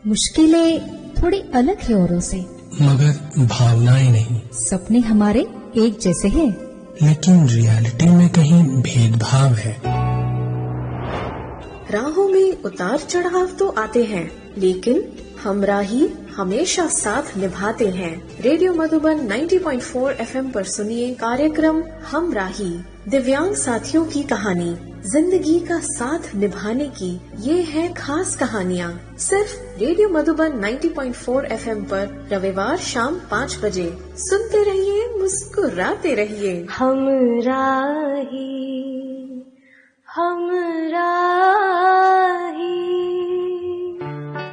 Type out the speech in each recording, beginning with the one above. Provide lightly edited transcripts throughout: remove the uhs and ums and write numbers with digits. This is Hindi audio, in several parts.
मुश्किलें थोड़ी अलग है औरों से, मगर भावनाएं नहीं। सपने हमारे एक जैसे हैं, लेकिन रियलिटी में कहीं भेदभाव है। राहों में उतार चढ़ाव तो आते हैं, लेकिन हमराही हमेशा साथ निभाते हैं। रेडियो मधुबन 90.4 FM पर सुनिए कार्यक्रम हमराही। दिव्यांग साथियों की कहानी, जिंदगी का साथ निभाने की ये है खास कहानियाँ। सिर्फ रेडियो मधुबन 90.4 FM पर रविवार शाम 5 बजे सुनते रहिए, मुस्कुराते रहिए। हमराही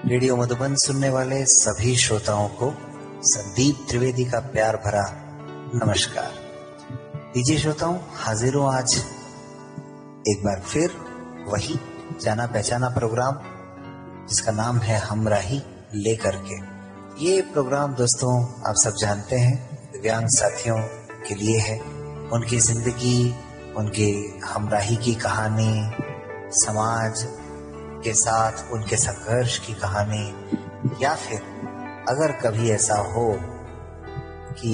रेडियो मधुबन सुनने वाले सभी श्रोताओं को संदीप त्रिवेदी का प्यार भरा नमस्कार। दीजिए श्रोताओं, हाजिर हूँ आज एक बार फिर वही जाना पहचाना प्रोग्राम जिसका नाम है हमराही लेकर के। ये प्रोग्राम दोस्तों आप सब जानते हैं दिव्यांग साथियों के लिए है। उनकी जिंदगी, उनकी हमराही की कहानी, समाज के साथ उनके संघर्ष की कहानी, या फिर अगर कभी ऐसा हो कि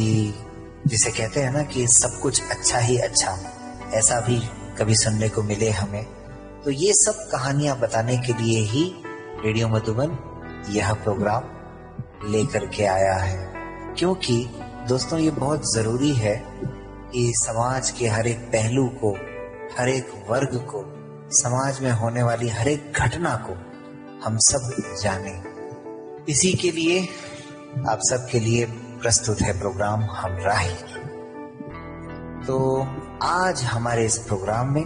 जिसे कहते हैं ना कि सब कुछ अच्छा ही अच्छा, ऐसा भी कभी सुनने को मिले हमें, तो ये सब कहानियां बताने के लिए ही रेडियो मधुबन यह प्रोग्राम लेकर के आया है। क्योंकि दोस्तों ये बहुत जरूरी है कि समाज के हर एक पहलू को, हर एक वर्ग को, समाज में होने वाली हर एक घटना को हम सब जाने। इसी के लिए आप सब के लिए प्रस्तुत है प्रोग्राम हमराही। तो आज हमारे इस प्रोग्राम में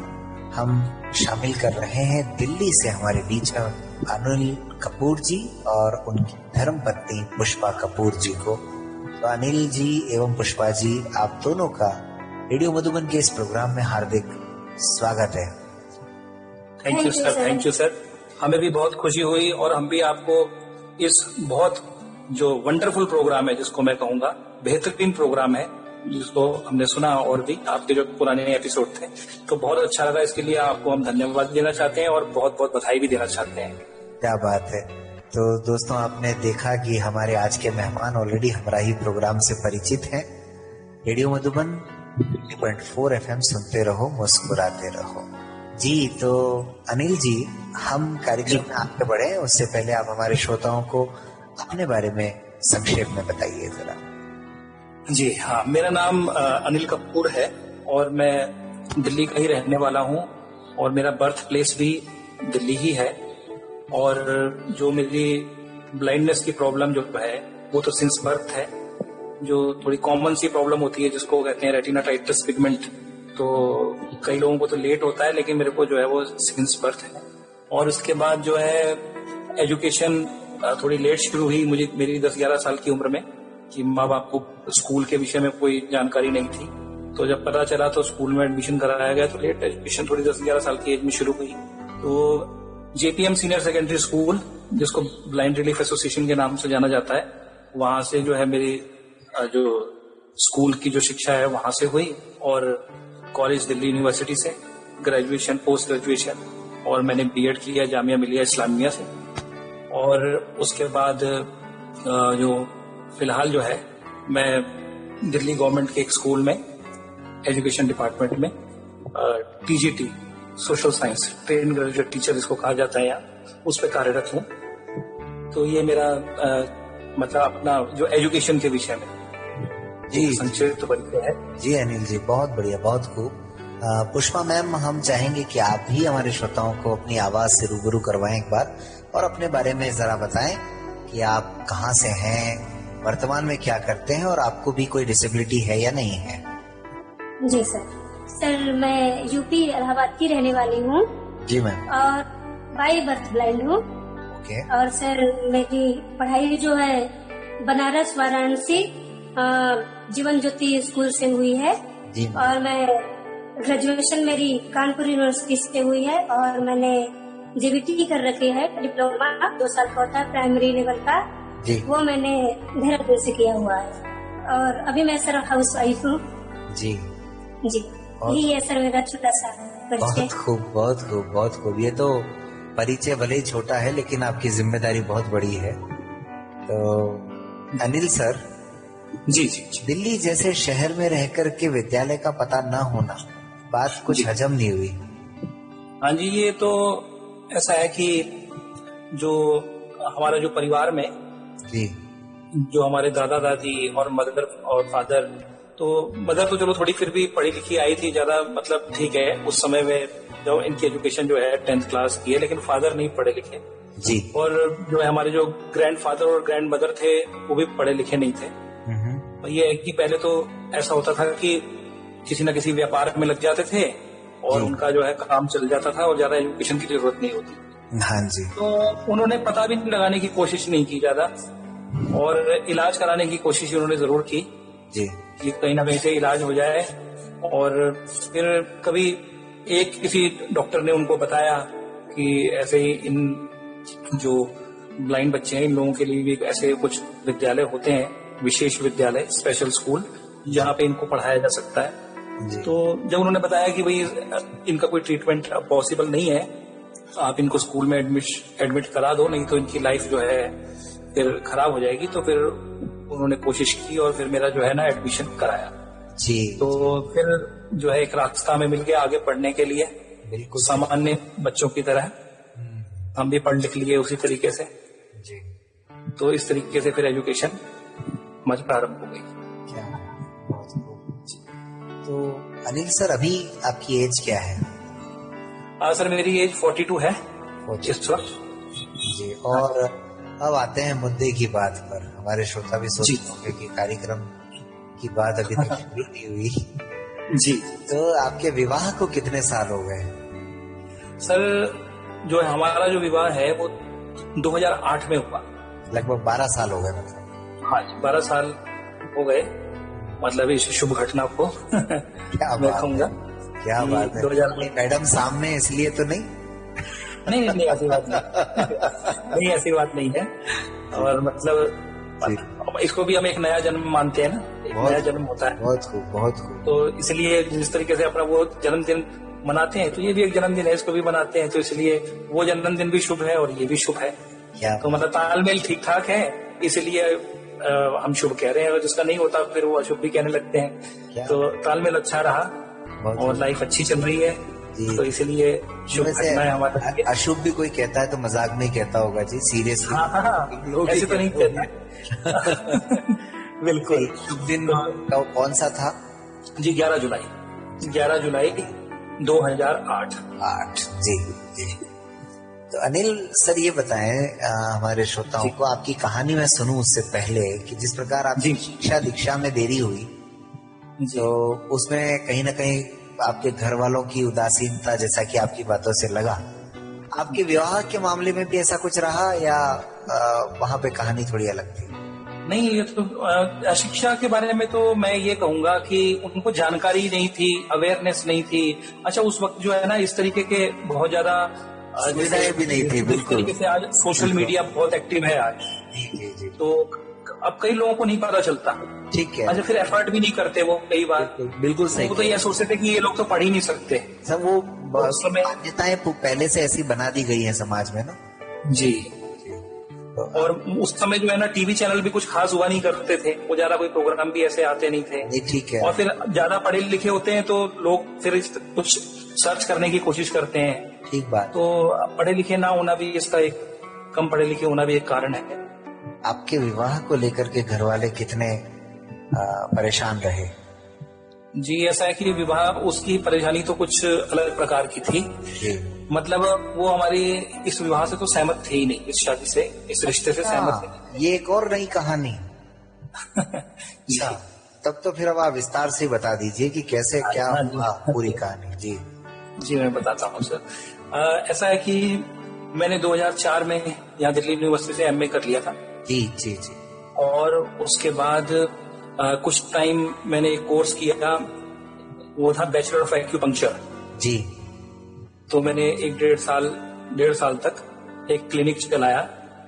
हम शामिल कर रहे हैं दिल्ली से हमारे बीच अनिल कपूर जी और उनकी धर्मपत्नी पुष्पा कपूर जी को। तो अनिल जी एवं पुष्पा जी, आप दोनों का रेडियो मधुबन के इस प्रोग्राम में हार्दिक स्वागत है। Thank you sir, thank you sir. हमें भी बहुत खुशी हुई और हम भी आपको इस बहुत जो वंडरफुल प्रोग्राम है, जिसको मैं कहूँगा बेहतरीन प्रोग्राम है, जिसको हमने सुना और भी आपके जो पुराने एपिसोड थे, तो बहुत अच्छा लगा। इसके लिए आपको हम धन्यवाद देना चाहते हैं और बहुत बहुत बधाई भी देना चाहते हैं। क्या बात है। तो दोस्तों आपने देखा कि हमारे आज के मेहमान ऑलरेडी हमराही प्रोग्राम से परिचित हैं। रेडियो मधुबन 90.4 FM सुनते रहो, मुस्कुराते रहो। जी, तो अनिल जी, हम कार्यक्रम में आगे बढ़े उससे पहले आप हमारे श्रोताओं को अपने बारे में संक्षेप में बताइए जरा। जी हाँ, मेरा नाम अनिल कपूर है और मैं दिल्ली का ही रहने वाला हूँ और मेरा बर्थ प्लेस भी दिल्ली ही है। और जो मेरी ब्लाइंडनेस की प्रॉब्लम जो है वो तो सिंस बर्थ है, जो थोड़ी कॉमन सी प्रॉब्लम होती है जिसको कहते हैं रेटिनाटाइटिस पिगमेंट। तो कई लोगों को तो लेट होता है, लेकिन मेरे को जो है वो सिंस बर्थ है। और उसके बाद जो है एजुकेशन थोड़ी लेट शुरू हुई मुझे, मेरी 10-11 साल की उम्र में, कि माँ बाप को स्कूल के विषय में कोई जानकारी नहीं थी। तो जब पता चला तो स्कूल में एडमिशन कराया गया, तो लेट एजुकेशन थोड़ी 10-11 साल की एज में शुरू हुई। तो JPM सीनियर सेकेंडरी स्कूल, जिसको ब्लाइंड रिलीफ एसोसिएशन के नाम से जाना जाता है, वहां से जो है मेरी जो स्कूल की जो शिक्षा है वहां से हुई। और कॉलेज दिल्ली यूनिवर्सिटी से ग्रेजुएशन, पोस्ट ग्रेजुएशन, और मैंने BEd किया जामिया मिलिया इस्लामिया से। और उसके बाद जो फिलहाल जो है मैं दिल्ली गवर्नमेंट के एक स्कूल में एजुकेशन डिपार्टमेंट में TGT social science train graduate teacher जिसको कहा जाता है यहाँ, उस पर कार्यरत हूँ। तो ये मेरा मतलब अपना जो एजुकेशन के विषय में जी संक्षिप्त परिचय है। जी अनिल जी, बहुत बढ़िया, बहुत खूब। पुष्पा मैम, हम चाहेंगे कि आप भी हमारे श्रोताओं को अपनी आवाज से रूबरू करवाएं एक बार, और अपने बारे में जरा बताएं कि आप कहाँ से हैं, वर्तमान में क्या करते हैं, और आपको भी कोई डिसेबिलिटी है या नहीं है। जी सर, मैं यूपी इलाहाबाद की रहने वाली हूँ। जी मैम। और बाय बर्थ ब्लाइंड हूँ। ओके। और सर मेरी पढ़ाई जो है बनारस वाराणसी जीवन ज्योति स्कूल से हुई है। जी। और मैं ग्रेजुएशन मेरी कानपुर यूनिवर्सिटी से हुई है, और मैंने JBT कर रखी है, डिप्लोमा 2 साल का होता है प्राइमरी लेवल का। जी। वो मैंने देहरादून से किया हुआ है। और अभी मैं सर हाउस वाइफ हूँ। जी जी, यही है सर मेरा छोटा सा परिचय। बहुत खूब, बहुत खूब, बहुत खूब। ये तो परिचय भले ही छोटा है लेकिन आपकी जिम्मेदारी बहुत बड़ी है। तो अनिल सर, जी, दिल्ली जैसे शहर में रहकर के विद्यालय का पता न होना, बात कुछ हजम नहीं हुई। हाँ जी, ये तो ऐसा है कि जो हमारा जो परिवार में जी, जो हमारे दादा दादी और मदर और फादर, तो मदर तो चलो थोड़ी फिर भी पढ़ी लिखी आई थी, ज्यादा मतलब ठीक है उस समय में जब इनकी एजुकेशन जो है 10th क्लास की है, लेकिन फादर नहीं पढ़े लिखे जी। और जो है हमारे जो ग्रैंड फादर और ग्रैंड मदर थे वो भी पढ़े लिखे नहीं थे। और ये है कि पहले तो ऐसा होता था कि किसी न किसी व्यापार में लग जाते थे और उनका जो है काम चल जाता था और ज्यादा एजुकेशन की जरूरत नहीं होती। हाँ जी। तो उन्होंने पता भी लगाने की कोशिश नहीं की ज्यादा, और इलाज कराने की कोशिश उन्होंने जरूर की जी, कि कहीं ना कहीं से इलाज हो जाए। और फिर कभी एक किसी डॉक्टर ने उनको बताया कि ऐसे ही इन जो ब्लाइंड बच्चे हैं इन लोगों के लिए भी ऐसे कुछ विद्यालय होते हैं, विशेष विद्यालय, स्पेशल स्कूल, जहाँ पे इनको पढ़ाया जा सकता है। तो जब उन्होंने बताया कि भाई इनका कोई ट्रीटमेंट पॉसिबल नहीं है, आप इनको स्कूल में एडमिट करा दो, नहीं तो इनकी लाइफ जो है फिर खराब हो जाएगी, तो फिर उन्होंने कोशिश की और फिर मेरा जो है ना एडमिशन कराया जी। तो फिर जो है एक रास्ता में मिल गया आगे पढ़ने के लिए, बिल्कुल सामान्य बच्चों की तरह हम भी पढ़ लिख लिए उसी तरीके से जी। तो इस तरीके से फिर एजुकेशन मज प्रारंभ हो गई। क्या बहुत खूब। तो अनिल सर, अभी आपकी एज क्या है? सर मेरी एज 42 है इस वक्त जी। और अब आते हैं मुद्दे की बात पर। हमारे श्रोता भी सोचते होंगे कि कार्यक्रम की बात अभी तक शुरू नहीं हुई जी। तो आपके विवाह को कितने साल हो गए? सर जो है हमारा जो विवाह है वो 2008 में हुआ। लगभग 12 साल हो गए मतलब? हाँ जी, 12 साल हो गए, मतलब इस शुभ घटना को क्या मैं कहूँगा। क्या बात है। 2000 मैडम सामने इसलिए तो नहीं? नहीं ऐसी बात नहीं ऐसी बात नहीं है। और मतलब इसको भी हम एक नया जन्म मानते हैं ना, एक नया जन्म होता है। बहुत खूब, बहुत खूब। तो इसलिए जिस तरीके से अपना वो जन्मदिन मनाते हैं तो ये भी एक जन्मदिन है, इसको भी मनाते हैं, तो इसलिए वो जन्मदिन भी शुभ है और ये भी शुभ है। तो मतलब तालमेल ठीक ठाक है, इसलिए हम शुभ कह रहे हैं। अगर जिसका नहीं होता फिर वो अशुभ भी कहने लगते हैं। तो तालमेल अच्छा रहा और लाइफ अच्छी चल रही है, तो इसलिए शुभ घटना है हमारा। अशुभ भी कोई कहता है तो मजाक में कहता होगा जी, सीरियसली? हाँ, ऐसे तो नहीं कहते बिल्कुल। शुभ दिन कौन सा था जी? 11 जुलाई 2008 जी। तो अनिल सर ये बताएं हमारे श्रोताओं को, आपकी कहानी मैं सुनूं उससे पहले कि जिस प्रकार आपकी शिक्षा दीक्षा में देरी हुई तो उसमें कहीं ना कहीं आपके घर वालों की उदासीनता, जैसा कि आपकी बातों से लगा, आपके विवाह के मामले में भी ऐसा कुछ रहा या वहां पे कहानी थोड़ी अलग थी? नहीं, ये तो शिक्षा के बारे में तो मैं ये कहूंगा कि उनको जानकारी नहीं थी, अवेयरनेस नहीं थी। अच्छा, उस वक्त जो है ना इस तरीके के बहुत ज्यादा सुविधाएं भी नहीं थी। बिल्कुल। जैसे आज सोशल मीडिया बहुत एक्टिव है आज। जी। तो अब कई लोगों को नहीं पता चलता। ठीक है। अच्छा, फिर एफर्ट भी नहीं करते वो कई बार। बिल्कुल सही। वो तो ये सोचते थे कि ये लोग तो पढ़ ही नहीं सकते। सब वो मान्यताएं पहले से ऐसी बना दी गई है समाज में ना जी। और उस समय जो है ना टीवी चैनल भी कुछ खास हुआ नहीं करते थे, वो ज्यादा कोई प्रोग्राम भी ऐसे आते नहीं थे। ठीक है। और फिर ज्यादा पढ़े लिखे होते हैं तो लोग फिर कुछ सर्च करने की कोशिश करते हैं। ठीक बात। तो पढ़े लिखे ना होना भी इसका एक, कम पढ़े लिखे होना भी एक कारण है। आपके विवाह को लेकर के घर वाले कितने परेशान रहे? जी, ऐसा है कि विवाह, उसकी परेशानी तो कुछ अलग प्रकार की थी जी। मतलब वो हमारी इस विवाह से तो सहमत थे ही नहीं, इस शादी से, इस रिश्ते से सहमत थे। ये एक और नई कहानी अच्छा, तब तो फिर अब आप विस्तार से बता दीजिए कि कैसे क्या हुआ पूरी कहानी। जी मैं बताता हूँ सर। ऐसा है कि मैंने 2004 में यहाँ दिल्ली यूनिवर्सिटी से एमए कर लिया था। जी। और उसके बाद कुछ टाइम मैंने एक कोर्स किया, वो था बैचलर ऑफ एक्यूपंक्चर जी। तो मैंने 1.5 साल तक एक क्लिनिक चलाया।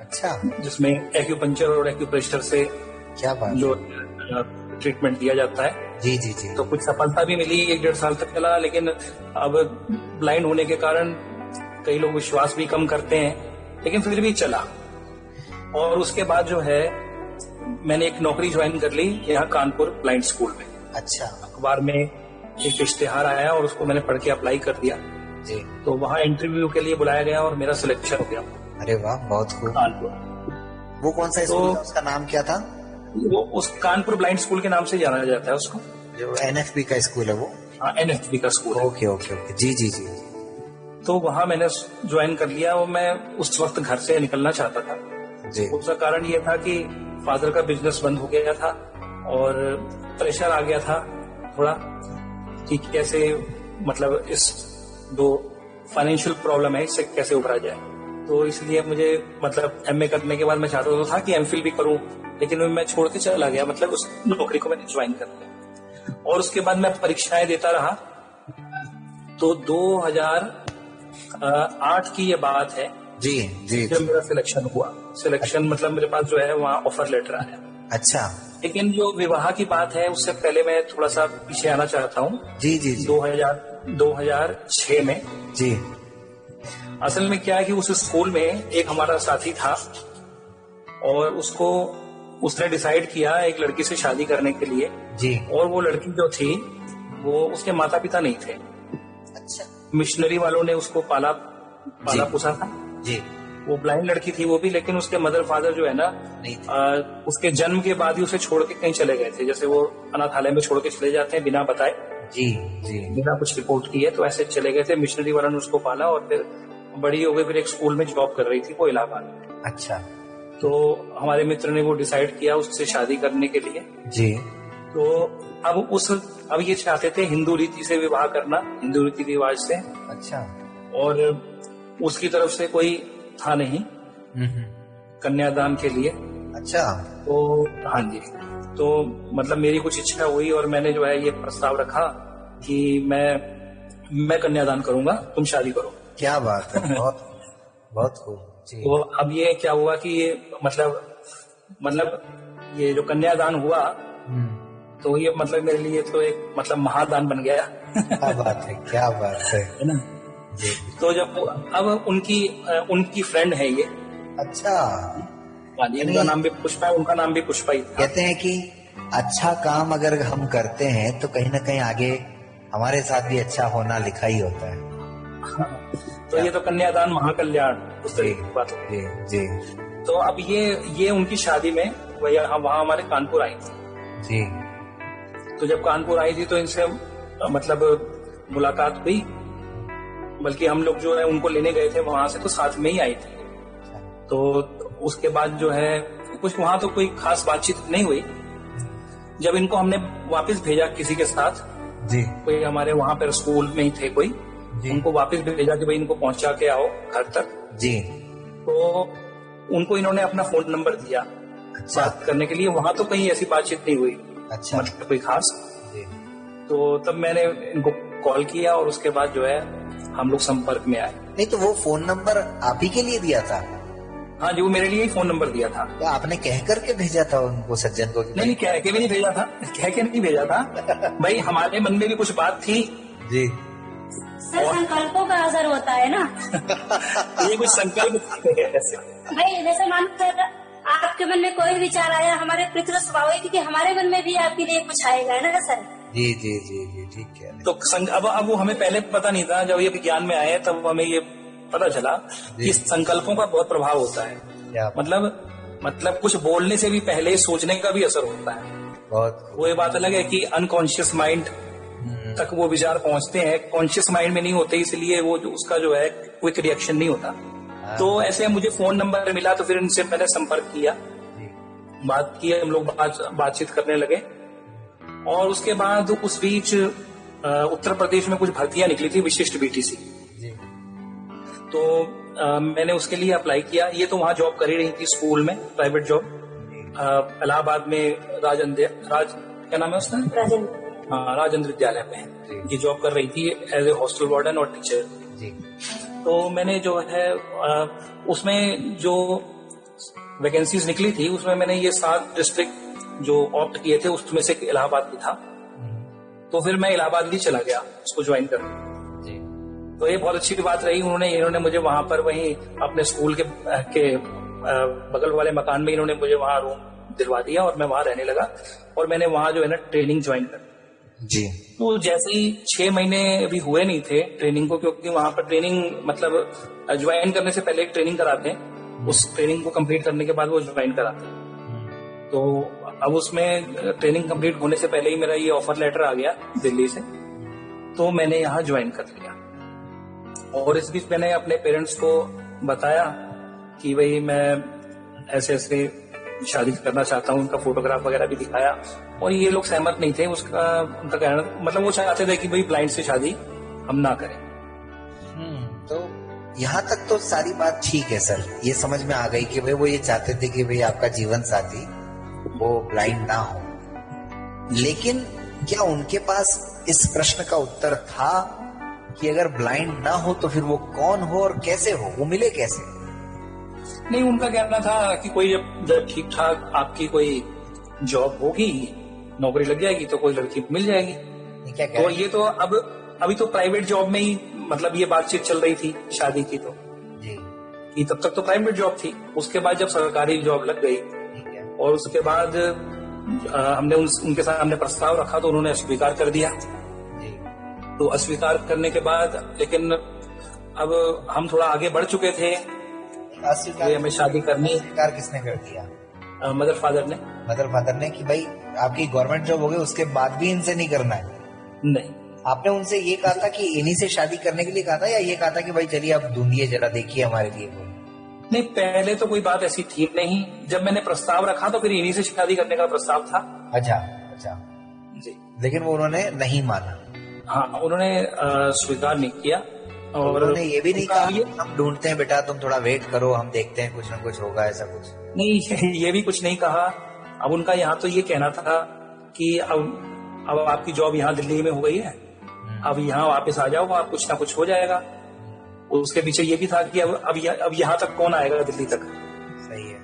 अच्छा। जिसमें एक्यूपंक्चर और एक्यूप्रेशर से क्या बात जो ट्रीटमेंट दिया जाता है। जी। तो कुछ सफलता भी मिली, 1.5 साल तक चला, लेकिन अब ब्लाइंड होने के कारण कई लोग विश्वास भी कम करते हैं, लेकिन फिर भी चला। और उसके बाद जो है मैंने एक नौकरी ज्वाइन कर ली यहाँ कानपुर ब्लाइंड स्कूल में। अच्छा। अखबार में एक इश्तेहार आया और उसको मैंने पढ़ के अप्लाई कर दिया जी। तो वहाँ इंटरव्यू के लिए बुलाया गया और मेरा सिलेक्शन हो गया। अरे वाह, बहुत खूब। कानपुर। वो कौन सा स्कूल था, उसका नाम क्या था? वो उस कानपुर ब्लाइंड स्कूल के नाम से जाना जाता है उसको। जो NFB का स्कूल है वो? हाँ, NFB का स्कूल है। ओके ओके ओके, जी जी जी। तो वहाँ मैंने ज्वाइन कर लिया और मैं उस वक्त घर से निकलना चाहता था जी। उसका कारण ये था कि फादर का बिजनेस बंद हो गया था और प्रेशर आ गया था थोड़ा कि कैसे मतलब इस जो फाइनेंशियल प्रॉब्लम है इससे कैसे उभरा जाए। तो इसलिए मुझे मतलब MA करने के बाद मैं चाहता तो था कि MPhil भी करूं, लेकिन मैं छोड़ के चला गया, मतलब उस नौकरी को मैंने ज्वाइन कर लिया। और उसके बाद मैं परीक्षाएं देता रहा। तो 2008 की ये बात है जी जी, जब मेरा सिलेक्शन हुआ। सिलेक्शन मतलब मेरे पास जो है वहाँ ऑफर लेटर आया। अच्छा। लेकिन जो विवाह की बात है उससे पहले मैं थोड़ा सा पीछे आना चाहता हूँ। जी जी जी। 2006 में जी। असल में क्या है कि उस स्कूल में एक हमारा साथी था और उसने डिसाइड किया एक लड़की से शादी करने के लिए जी। और वो लड़की जो थी वो उसके माता पिता नहीं थे। अच्छा। मिशनरी वालों ने उसको पाला पोसा था जी। वो ब्लाइंड लड़की थी वो भी, लेकिन उसके मदर फादर जो है ना नहीं थे। उसके जन्म के बाद ही उसे छोड़ के कहीं चले गए थे, जैसे वो अनाथालय में छोड़ के चले जाते हैं बिना बताए, जी जी। बिना कुछ रिपोर्ट किए, तो ऐसे चले गए थे। मिशनरी वालों ने उसको पाला और फिर बड़ी हो गई, फिर एक स्कूल में जॉब कर रही थी वो इलाहाबाद में। अच्छा। तो हमारे मित्र ने वो डिसाइड किया उससे शादी करने के लिए जी। तो अब ये चाहते थे हिंदू रीति से विवाह करना, हिंदू रीति रिवाज से। अच्छा। और उसकी तरफ से कोई था नहीं कन्यादान के लिए। अच्छा। तो हाँ जी, तो मतलब मेरी कुछ इच्छा हुई और मैंने जो है ये प्रस्ताव रखा कि मैं कन्यादान करूंगा, तुम शादी करो। क्या बात है, बहुत बहुत खूब जी। तो अब ये क्या हुआ कि ये मतलब ये जो कन्यादान हुआ तो ये मतलब मेरे लिए तो एक मतलब महादान बन गया। क्या बात है, क्या बात है ना जी। तो जब अब उनकी फ्रेंड है ये। अच्छा। इनका नाम भी पुष्पा है, उनका नाम भी पुष्पा ही था। कहते हैं कि अच्छा काम अगर हम करते हैं तो कहीं ना कहीं आगे हमारे साथ भी अच्छा होना लिखा ही होता है। तो ये तो कन्यादान महाकल्याण उस तरीके की बात जी जी। तो अब ये उनकी शादी में वहाँ हमारे कानपुर आई थी जी। तो जब कानपुर आई थी तो इनसे मतलब मुलाकात हुई, बल्कि हम लोग जो है उनको लेने गए थे वहां से, तो साथ में ही आई थी। तो उसके बाद जो है कुछ वहां तो कोई खास बातचीत नहीं हुई। जब इनको हमने वापस भेजा किसी के साथ जी, कोई हमारे वहां पर स्कूल में ही थे कोई, उनको वापस भेजा कि भाई इनको पहुंचा के आओ घर तक जी। तो उनको इन्होंने अपना फोन नंबर दिया बात करने के लिए। वहां तो कहीं ऐसी बातचीत नहीं हुई, अच्छा, मतलब कोई खास। जी। तो तब मैंने इनको कॉल किया और उसके बाद जो है हम लोग संपर्क में आए। नहीं तो वो फोन नंबर आप ही के लिए दिया था? हाँ जी, वो मेरे लिए ही फोन नंबर दिया था। तो आपने कह करके भेजा था उनको, सज्जन को? नहीं, कह के भी नहीं भेजा था, कह के नहीं भेजा था भाई, हमारे मन में भी कुछ बात थी जी। सर संकल्पों का असर होता है ना। ये कुछ संकल्प ऐसे भाई, जैसे मान कर आपके मन में कोई विचार आया, हमारे पितृ स्वाभाविक कि हमारे मन में भी आपके लिए कुछ आएगा ना सर। जी जी जी जी, ठीक है। तो अब वो हमें पहले पता नहीं था, जब ये विज्ञान में आए तब हमें ये पता चला कि संकल्पों का बहुत प्रभाव होता है। क्या मतलब कुछ बोलने से भी पहले सोचने का भी असर होता है। बहुत वो ये बात अलग है कि अनकॉन्शियस माइंड तक वो विचार पहुंचते हैं, कॉन्शियस माइंड में नहीं होते, इसलिए वो उसका जो है क्विक रिएक्शन नहीं होता। तो ऐसे मुझे फोन नंबर मिला तो फिर इनसे मैंने संपर्क किया, बात की, हम लोग बातचीत करने लगे। और उसके बाद उस बीच उत्तर प्रदेश में कुछ भर्तियां निकली थी, विशिष्ट BTC। तो मैंने उसके लिए अप्लाई किया। ये तो वहां जॉब कर ही रही थी स्कूल में, प्राइवेट जॉब, इलाहाबाद में क्या नाम है उसका, राजेंद्र विद्यालय में ये जॉब कर रही थी एज ए हॉस्टल वार्डन और टीचर। तो मैंने जो है उसमें जो वैकेंसीज निकली थी उसमें मैंने ये 7 डिस्ट्रिक्ट जो ऑप्ट किए थे उसमें से इलाहाबाद भी था। तो फिर मैं इलाहाबाद भी चला गया उसको ज्वाइन करने। तो ये बहुत अच्छी बात रही। इन्होंने मुझे वहां पर वहीं अपने स्कूल के बगल वाले मकान में इन्होंने मुझे वहां रूम दिलवा दिया और मैं वहां रहने लगा और मैंने वहां जो है ना ट्रेनिंग ज्वाइन कर जी। तो जैसे ही 6 महीने भी हुए नहीं थे ट्रेनिंग को, क्योंकि वहां पर ट्रेनिंग मतलब ज्वाइन करने से पहले एक ट्रेनिंग कराते हैं, उस ट्रेनिंग को कंप्लीट करने के बाद वो ज्वाइन कराते हैं। तो अब उसमें ट्रेनिंग कंप्लीट होने से पहले ही मेरा ये ऑफर लेटर आ गया दिल्ली से, तो मैंने यहाँ ज्वाइन कर लिया। और इस बीच मैंने अपने पेरेंट्स को बताया कि भाई मैं ऐसे ऐसे शादी करना चाहता हूँ, उनका फोटोग्राफ वगैरह भी दिखाया और ये लोग सहमत नहीं थे। उनका कहना मतलब वो चाहते थे कि भाई ब्लाइंड से शादी हम ना करें। तो यहाँ तक तो सारी बात ठीक है सर, ये समझ में आ गई कि भाई वो ये चाहते थे कि भाई आपका जीवन साथी वो ब्लाइंड ना हो, लेकिन क्या उनके पास इस प्रश्न का उत्तर था कि अगर ब्लाइंड ना हो तो फिर वो कौन हो और कैसे हो, वो मिले कैसे? नहीं, उनका कहना था कि कोई जब ठीक ठाक आपकी कोई जॉब होगी, नौकरी लग जाएगी तो कोई लड़की मिल जाएगी। क्या तो ये तो अभी तो प्राइवेट जॉब में ही मतलब ये बातचीत चल रही थी शादी की, तो कि तब तक तो प्राइवेट जॉब थी। उसके बाद जब सरकारी जॉब लग गई और उसके बाद हमने उनके सामने प्रस्ताव रखा तो उन्होंने अस्वीकार कर दिया। तो अस्वीकार करने के बाद लेकिन अब हम थोड़ा आगे बढ़ चुके थे, हमें शादी करनी। अस्वीकार किसने कर दिया? मदर फादर ने कि भाई आपकी गवर्नमेंट जॉब हो गई उसके बाद भी इनसे नहीं करना है? नहीं। आपने उनसे ये कहा था कि इन्हीं से शादी करने के लिए कहा था, या ये कहा था कि भाई चलिए आप ढूंढिए जरा, देखिए हमारे लिए? नहीं, पहले तो कोई बात ऐसी थी नहीं। जब मैंने प्रस्ताव रखा तो फिर इन्हीं से शादी करने का प्रस्ताव था। अच्छा जी। लेकिन वो उन्होंने नहीं माना? हाँ, उन्होंने स्वीकार नहीं किया। और उन्होंने ये भी नहीं कहा हम ढूंढते हैं बेटा, तुम थोड़ा वेट करो, हम देखते हैं कुछ ना कुछ होगा, ऐसा कुछ? नहीं, ये भी कुछ नहीं कहा। अब उनका यहाँ तो ये कहना था कि अब आपकी जॉब यहाँ दिल्ली में हो गई है, अब यहाँ वापस आ जाओ, आप कुछ ना कुछ हो जाएगा। उसके पीछे ये भी था कि अब यहाँ तक कौन आएगा दिल्ली तक। सही है,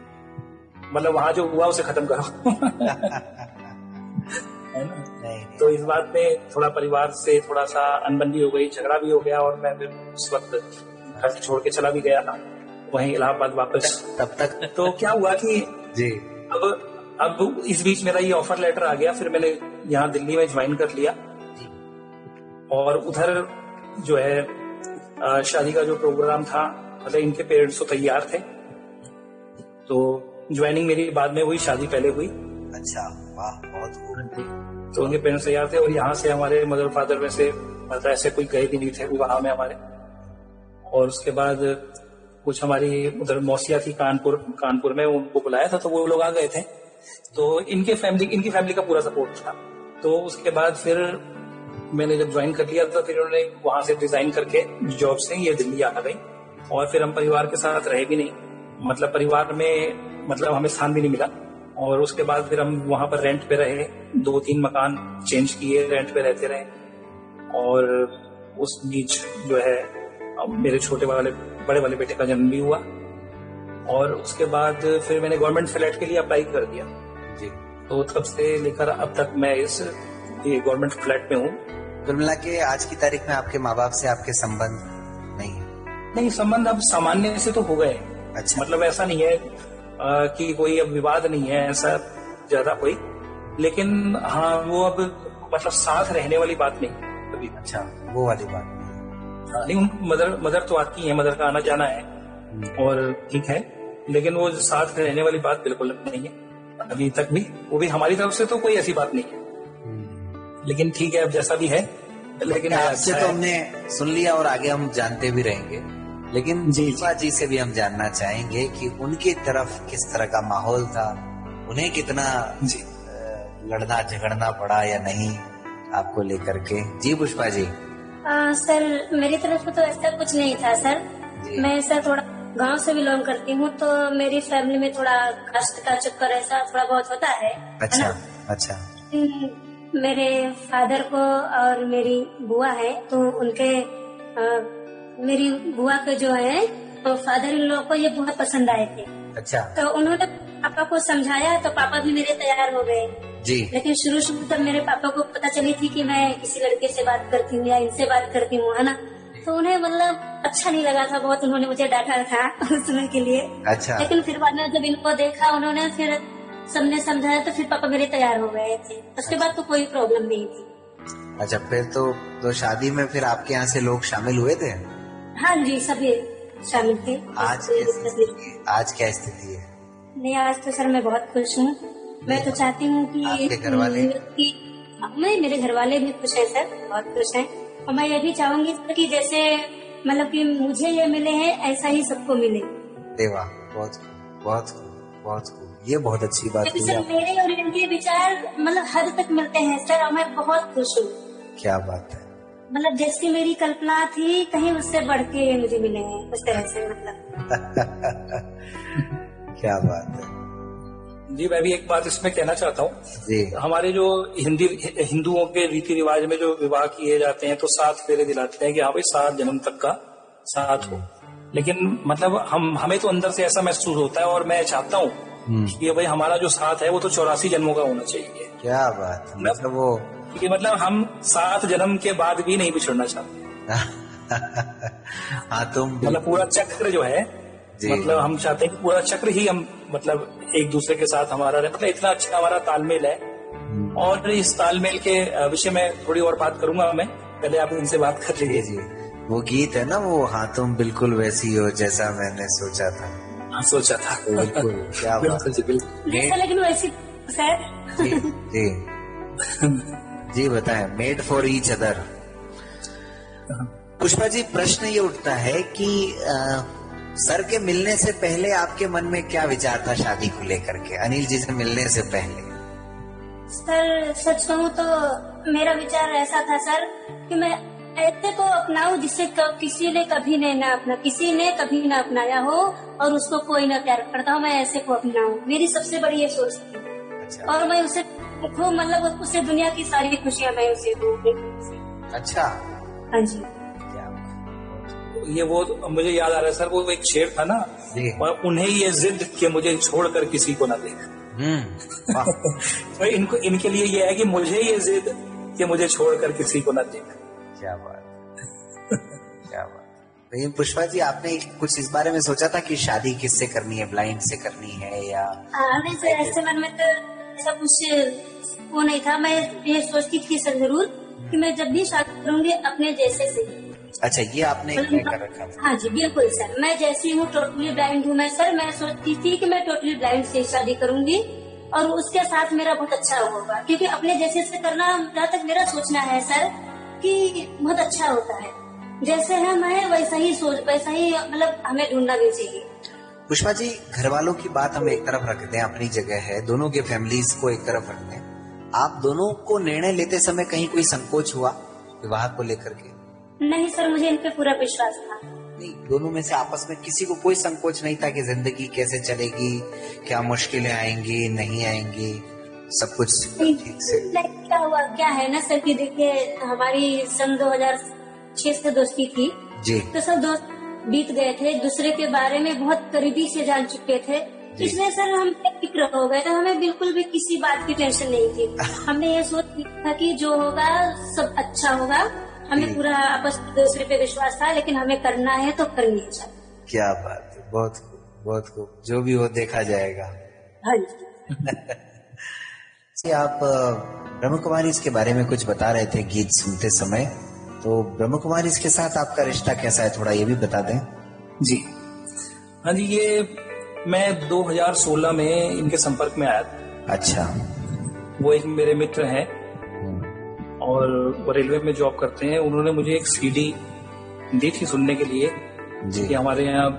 मतलब वहां जो हुआ उसे खत्म करो। है ना? नहीं। तो इस बात में थोड़ा परिवार से थोड़ा सा अनबन भी हो गई, झगड़ा भी हो गया और मैं फिर उस वक्त घर छोड़ के चला भी गया था वहीं इलाहाबाद वापस। तब तक तो क्या हुआ कि जी अब इस बीच मेरा ये ऑफर लेटर आ गया, फिर मैंने यहाँ दिल्ली में ज्वाइन कर लिया। और उधर जो है शादी का जो प्रोग्राम था, मतलब इनके पेरेंट्स तो तैयार थे, तो ज्वाइनिंग मेरी बाद में हुई, शादी पहले हुई। अच्छा, वाह, बहुत खूब। तो उनके पेरेंट्स तैयार थे और यहाँ से हमारे मदर फादर में से मतलब ऐसे कोई गए भी नहीं थे विवाह में हमारे। और उसके बाद कुछ हमारी उधर मौसिया थी कानपुर में, उनको बुलाया था तो वो लोग आ गए थे। तो इनकी फैमिली का पूरा सपोर्ट था। तो उसके बाद फिर मैंने जब ज्वाइन कर लिया तो फिर उन्होंने वहां से रिजाइन करके जॉब से ये दिल्ली आ गई और फिर हम परिवार के साथ रहे भी नहीं, मतलब परिवार में मतलब हमें स्थान भी नहीं मिला। और उसके बाद फिर हम वहां पर रेंट पे रहे, 2-3 मकान चेंज किए, रेंट पे रहते रहे। और उस बीच जो है मेरे बड़े वाले बेटे का जन्म भी हुआ और उसके बाद फिर मैंने गवर्नमेंट फ्लैट के लिए अप्लाई कर दिया जी। तो तब से लेकर अब तक मैं इस गवर्नमेंट फ्लैट में हूँ। कुल मिला के आज की तारीख में आपके माँ बाप से आपके संबंध नहीं है? नहीं, संबंध अब सामान्य से तो हो गए। अच्छा, मतलब ऐसा नहीं है कि कोई अब विवाद नहीं है ऐसा ज्यादा कोई, लेकिन हाँ वो अब मतलब साथ रहने वाली बात नहीं कभी। अच्छा, वो वाली बात नहीं। मदर तो आती है, मदर का आना जाना है और ठीक है, लेकिन वो साथ रहने वाली बात बिल्कुल नहीं है अभी तक भी। वो भी हमारी तरफ से तो कोई ऐसी बात नहीं है, लेकिन ठीक है अब जैसा भी है। लेकिन आपसे तो हमने सुन लिया और आगे हम जानते भी रहेंगे, लेकिन जीवा जी से भी हम जानना चाहेंगे कि उनकी तरफ किस तरह का माहौल था, उन्हें कितना लड़ना झगड़ना पड़ा या नहीं आपको लेकर के। जी पुष्पा जी। सर मेरी तरफ से तो ऐसा कुछ नहीं था सर। मैं सर थोड़ा गांव से बिलोंग करती हूँ, तो मेरी फैमिली में थोड़ा कास्ट का चक्कर ऐसा थोड़ा बहुत होता है। अच्छा। मेरे फादर को और मेरी बुआ है तो उनके मेरी बुआ के जो है तो फादर इन लोगों को ये बहुत पसंद आए थे। अच्छा। तो उन्होंने पापा को समझाया तो पापा भी मेरे तैयार हो गए जी। लेकिन शुरू तक मेरे पापा को पता चली थी कि मैं किसी लड़के से बात करती हूँ या इनसे बात करती हूँ, है ना। तो उन्हें मतलब अच्छा नहीं लगा था बहुत, उन्होंने मुझे डांटा था उस समय के लिए। अच्छा। लेकिन फिर बाद में जब इनको देखा उन्होंने, फिर सबने समझाया तो फिर पापा मेरे तैयार हो गए थे। उसके बाद तो कोई प्रॉब्लम नहीं थी। अच्छा, फिर तो शादी में फिर आपके यहाँ से लोग शामिल हुए थे? हाँ जी, सभी शामिल थे। आज क्या स्थिति है? नहीं, आज तो सर मैं बहुत खुश हूँ। मैं तो चाहती हूँ कि मेरे घर वाले भी खुश है सर, बहुत खुश है। और मैं ये भी चाहूंगी सर कि जैसे मतलब कि मुझे ये मिले हैं ऐसा ही सबको मिले। देवा, बहुत बहुत बहुत ये बहुत अच्छी बात है सर। मेरे और इनके विचार मतलब हद तक मिलते हैं सर, और मैं बहुत खुश हूँ। क्या बात है। मतलब जैसी मेरी कल्पना थी कहीं उससे बढ़ के मुझे मिले हैं उस तरह से, मतलब क्या बात है जी। मैं भी एक बात इसमें कहना चाहता हूँ जी। हमारे जो हिंदुओं के रीति रिवाज में जो विवाह किए जाते हैं तो 7 फेरे दिलाते हैं कि हाँ भाई 7 जन्म तक का साथ हो। लेकिन मतलब हमें तो अंदर से ऐसा महसूस होता है, और मैं चाहता हूँ कि भाई हमारा जो साथ है वो तो 84 जन्मों का होना चाहिए। क्या बात, मतलब वो कि मतलब हम 7 जन्म के बाद भी नहीं बिछड़ना चाहते। हाँ, तुम मतलब पूरा चक्र जो है, मतलब हम चाहते हैं कि पूरा चक्र ही हम मतलब एक दूसरे के साथ हमारा रहे, मतलब इतना अच्छा हमारा तालमेल है। और इस तालमेल के विषय में थोड़ी और बात करूंगा मैं, पहले आप इनसे बात कर लीजिए। जी, वो गीत है ना वो, हाँ तुम बिल्कुल वैसी हो जैसा मैंने सोचा था। हाँ, सोचा था, बिल्कुल। क्या बात है, बिल्कुल। लेकिन वैसी सर जी बताएं। Made for each other. Pushpa ji, प्रश्न ये उठता है कि सर के मिलने से पहले आपके मन में क्या विचार था शादी को लेकर के? अनिल जी से मिलने से पहले सर सच कहूँ तो मेरा विचार ऐसा था सर कि मैं ऐसे को अपनाऊं जिससे किसी ने कभी कभी न अपनाया हो और उसको कोई न प्यार करता हो, मैं ऐसे को अपनाऊं। मेरी सबसे बड़ी ये सोच थी। अच्छा। और मैं उसे मतलब उससे दुनिया की सारी खुशियाँ मैं उसे दूँ। अच्छा। हाँ जी। ये वो मुझे याद आ रहा है सर, वो एक शेर था ना, और उन्हें ये जिद कि मुझे छोड़कर किसी को ना देख। तो इनके लिए ये है कि मुझे ये जिद कि मुझे छोड़कर किसी को ना देख। क्या बात क्या बात। लेकिन पुष्पा जी, आपने कुछ इस बारे में सोचा था कि शादी किससे करनी है, ब्लाइंड से करनी है या? नहीं सर, ऐसे मन में तो ऐसा कुछ वो नहीं था। मैं ये सोचती थी सर जरूर कि मैं जब भी शादी करूंगी अपने जैसे से। अच्छा, ये आपने कर रखा था? हाँ जी बिल्कुल सर, मैं जैसी हूँ टोटली ब्लाइंड हूँ मैं सर। मैं सोचती थी कि मैं टोटली ब्लाइंड से शादी करूंगी और उसके साथ मेरा बहुत अच्छा होगा, क्योंकि अपने जैसे से करना जहाँ तक मेरा सोचना है सर कि बहुत अच्छा होता है। जैसे है मैं वैसा ही मतलब हमें ढूंढना भी चाहिए। पुष्पा जी, घर वालों की बात हम एक तरफ रखते हैं, अपनी जगह है, दोनों के फैमिलीज को एक तरफ रखते हैं। आप दोनों को निर्णय लेते समय कहीं कोई संकोच हुआ विवाह को लेकर के? नहीं सर, मुझे इन पे पूरा विश्वास था। नहीं, दोनों में से आपस में किसी को कोई संकोच नहीं था कि जिंदगी कैसे चलेगी, क्या मुश्किलें आएंगी नहीं आएंगी, सब कुछ ठीक से? क्या हुआ क्या है ना सर कि देखिए, हमारी सन 2006 से दोस्ती थी जी। तो सब दोस्त बीत गए थे, दूसरे के बारे में बहुत करीबी से जान चुके थे, इसलिए सर हम फिक्र हो गए थे। हमें बिल्कुल भी किसी बात की टेंशन नहीं थी। हमने ये सोच था कि जो होगा सब अच्छा होगा। हमें पूरा आपस में दूसरे पे विश्वास था, लेकिन हमें करना है तो करनी है। क्या बात है, बहुत बहुत खूब। जो भी हो देखा जाएगा। हाँ जी। आप ब्रह्म कुमारी इसके बारे में कुछ बता रहे थे गीत सुनते समय, तो ब्रह्म कुमारी इसके साथ आपका रिश्ता कैसा है, थोड़ा ये भी बता दें। जी हाँ जी, ये मैं 2016 में इनके संपर्क में आया था। अच्छा। वो एक मेरे मित्र हैं और वो रेलवे में जॉब करते हैं। उन्होंने मुझे एक सीडी दी थी सुनने के लिए जी। कि हमारे यहाँ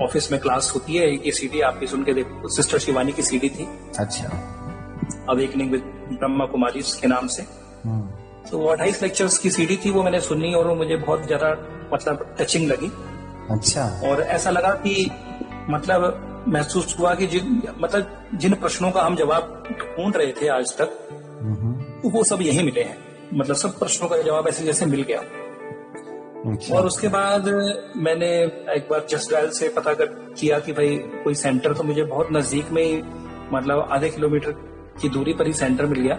ऑफिस में क्लास होती है, ये सीडी आप भी सुन के देखो। सिस्टर शिवानी की सीडी थी। अच्छा। अवेकनिंग विद ब्रह्मा कुमारी के नाम से। तो वो 28 लेक्चर्स की सीडी थी, वो मैंने सुनी और वो मुझे बहुत ज्यादा मतलब टचिंग लगी। अच्छा। और ऐसा लगा कि मतलब महसूस हुआ कि जिन प्रश्नों का हम जवाब ढूंढ रहे थे आज तक, तो वो सब यही मिले हैं। मतलब सब प्रश्नों का जवाब ऐसे जैसे मिल गया। अच्छा। और उसके बाद मैंने एक बार जस्ट डायल से पता किया कि भाई कोई सेंटर, तो मुझे बहुत नजदीक में ही मतलब आधे किलोमीटर की दूरी पर ही सेंटर मिल गया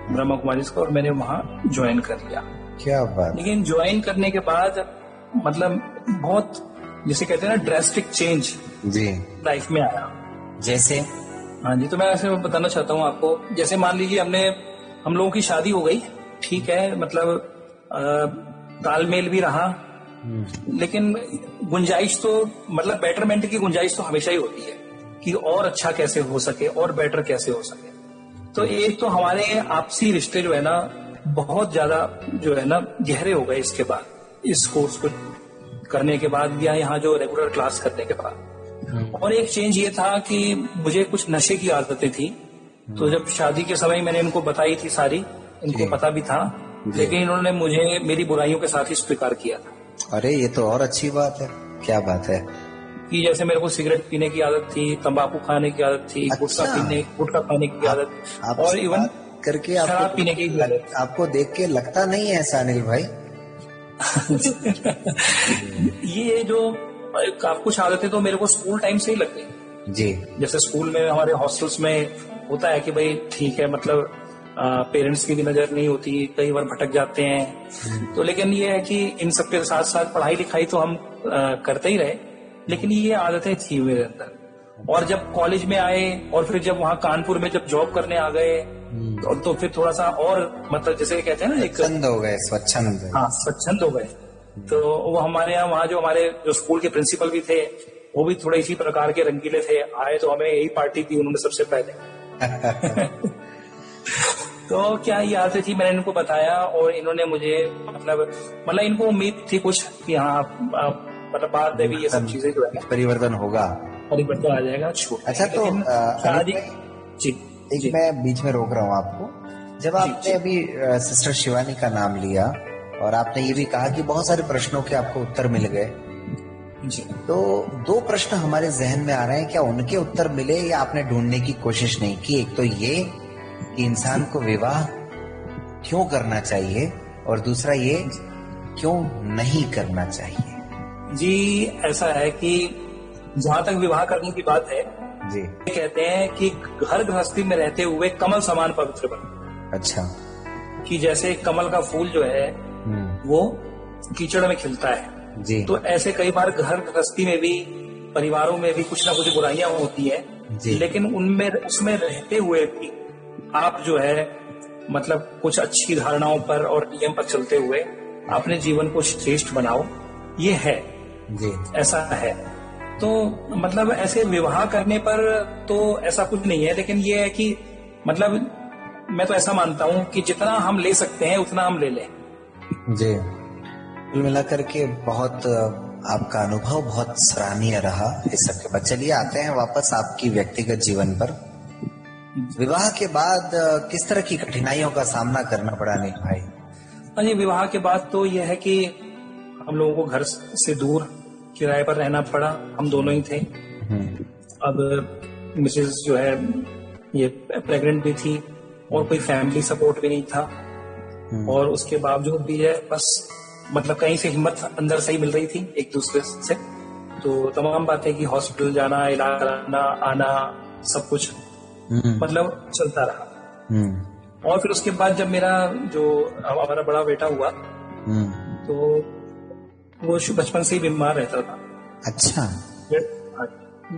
ब्रह्मा कुमारी का, और मैंने वहां ज्वाइन कर लिया। क्या बात। लेकिन ज्वाइन करने के बाद मतलब बहुत जिसे कहते हैं ना ड्रास्टिक चेंज जी लाइफ में आया। जैसे? हाँ जी, तो मैं ऐसे बताना चाहता हूँ आपको। जैसे मान लीजिए हम लोगों की शादी हो गई, ठीक है, मतलब तालमेल भी रहा, लेकिन गुंजाइश तो मतलब बेटरमेंट की गुंजाइश तो हमेशा ही होती है कि और अच्छा कैसे हो सके और बेटर कैसे हो सके। तो एक तो हमारे आपसी रिश्ते जो है ना बहुत ज्यादा जो है ना गहरे हो गए इसके बाद, इस कोर्स को करने के बाद या यहाँ जो रेगुलर क्लास करने के बाद। और एक चेंज ये था कि मुझे कुछ नशे की आदतें थी, तो जब शादी के समय मैंने इनको बताई थी सारी, इनको पता भी था, लेकिन इन्होंने मुझे मेरी बुराइयों के साथ ही स्वीकार किया था। अरे ये तो और अच्छी बात है। क्या बात है? कि जैसे मेरे को सिगरेट पीने की आदत थी, तंबाकू खाने की आदत थी, गुटखा खाने की आदत, और इवन करके शराब पीने की आदत। आपको देख के लगता नहीं है ऐसा अनिल भाई? ये जो कुछ आदतें तो मेरे को स्कूल टाइम से ही लग गई जी। जैसे स्कूल में हमारे हॉस्टल्स में होता है कि भाई ठीक है, मतलब पेरेंट्स की भी नजर नहीं होती, कई बार भटक जाते हैं, तो लेकिन ये है कि इन सबके साथ साथ पढ़ाई लिखाई तो हम करते ही रहे, लेकिन ये आदतें थी मेरे अंदर। और जब कॉलेज में आए और फिर जब वहाँ कानपुर में जब जॉब करने आ गए तो फिर थोड़ा सा और मतलब जैसे कहते हैं ना एक स्वच्छंद हो गए, स्वच्छंद। हाँ, स्वच्छंद हो गए। तो वो हमारे यहाँ वहाँ जो हमारे जो स्कूल के प्रिंसिपल भी थे वो भी थोड़े इसी प्रकार के रंगीले थे, आए तो हमें यही पार्टी दी उन्होंने सबसे पहले। तो क्या ये आदत थी, मैंने इनको बताया और इन्होंने मुझे मतलब इनको उम्मीद थी कुछ कि हाँ मतलब बाद में भी ये सब चीजें जो है परिवर्तन होगा, परिवर्तन आ जाएगा। अच्छा, तो जी मैं बीच में रोक रहा हूँ आपको। जब आपने अभी सिस्टर शिवानी का नाम लिया और आपने ये भी कहा कि बहुत सारे प्रश्नों के आपको उत्तर मिल गए जी, तो दो प्रश्न हमारे जहन में आ रहे हैं, क्या उनके उत्तर मिले या आपने ढूंढने की कोशिश नहीं की? एक तो ये कि इंसान को विवाह क्यों करना चाहिए और दूसरा ये क्यों नहीं करना चाहिए? जी, ऐसा है कि जहाँ तक विवाह करने की बात है जी, कहते हैं कि घर गृहस्थी में रहते हुए कमल समान पवित्र बने। अच्छा, कि जैसे कमल का फूल जो है वो कीचड़ में खिलता है जी, तो ऐसे कई बार घर गृहस्थी में भी परिवारों में भी कुछ ना कुछ बुराइयां होती है, लेकिन उसमें रहते हुए भी आप जो है मतलब कुछ अच्छी धारणाओं पर और नियम पर चलते हुए अपने जीवन को श्रेष्ठ बनाओ, ये है जी, ऐसा है। तो मतलब ऐसे विवाह करने पर तो ऐसा कुछ नहीं है, लेकिन ये है कि मतलब मैं तो ऐसा मानता हूँ कि जितना हम ले सकते हैं उतना हम ले लें जी। कुल मिलाकर के बहुत आपका अनुभव बहुत सराहनीय रहा इस सब के बाद। चलिए आते हैं वापस आपकी व्यक्तिगत जीवन पर। विवाह के बाद किस तरह की कठिनाइयों का सामना करना पड़ा अनिल भाई? अरे विवाह के बाद तो यह है कि हम लोगों को घर से दूर किराए पर रहना पड़ा, हम दोनों ही थे। अब मिसेज जो है ये प्रेग्नेंट भी थी और कोई फैमिली सपोर्ट भी नहीं था, और उसके बावजूद भी है बस मतलब कहीं से हिम्मत अंदर से ही मिल रही थी एक दूसरे से, तो तमाम बातें कि हॉस्पिटल जाना, इलाज कराना, आना, सब कुछ मतलब चलता रहा। और फिर उसके बाद जब मेरा जो हमारा बड़ा बेटा हुआ तो वो बचपन से ही बीमार रहता था। अच्छा।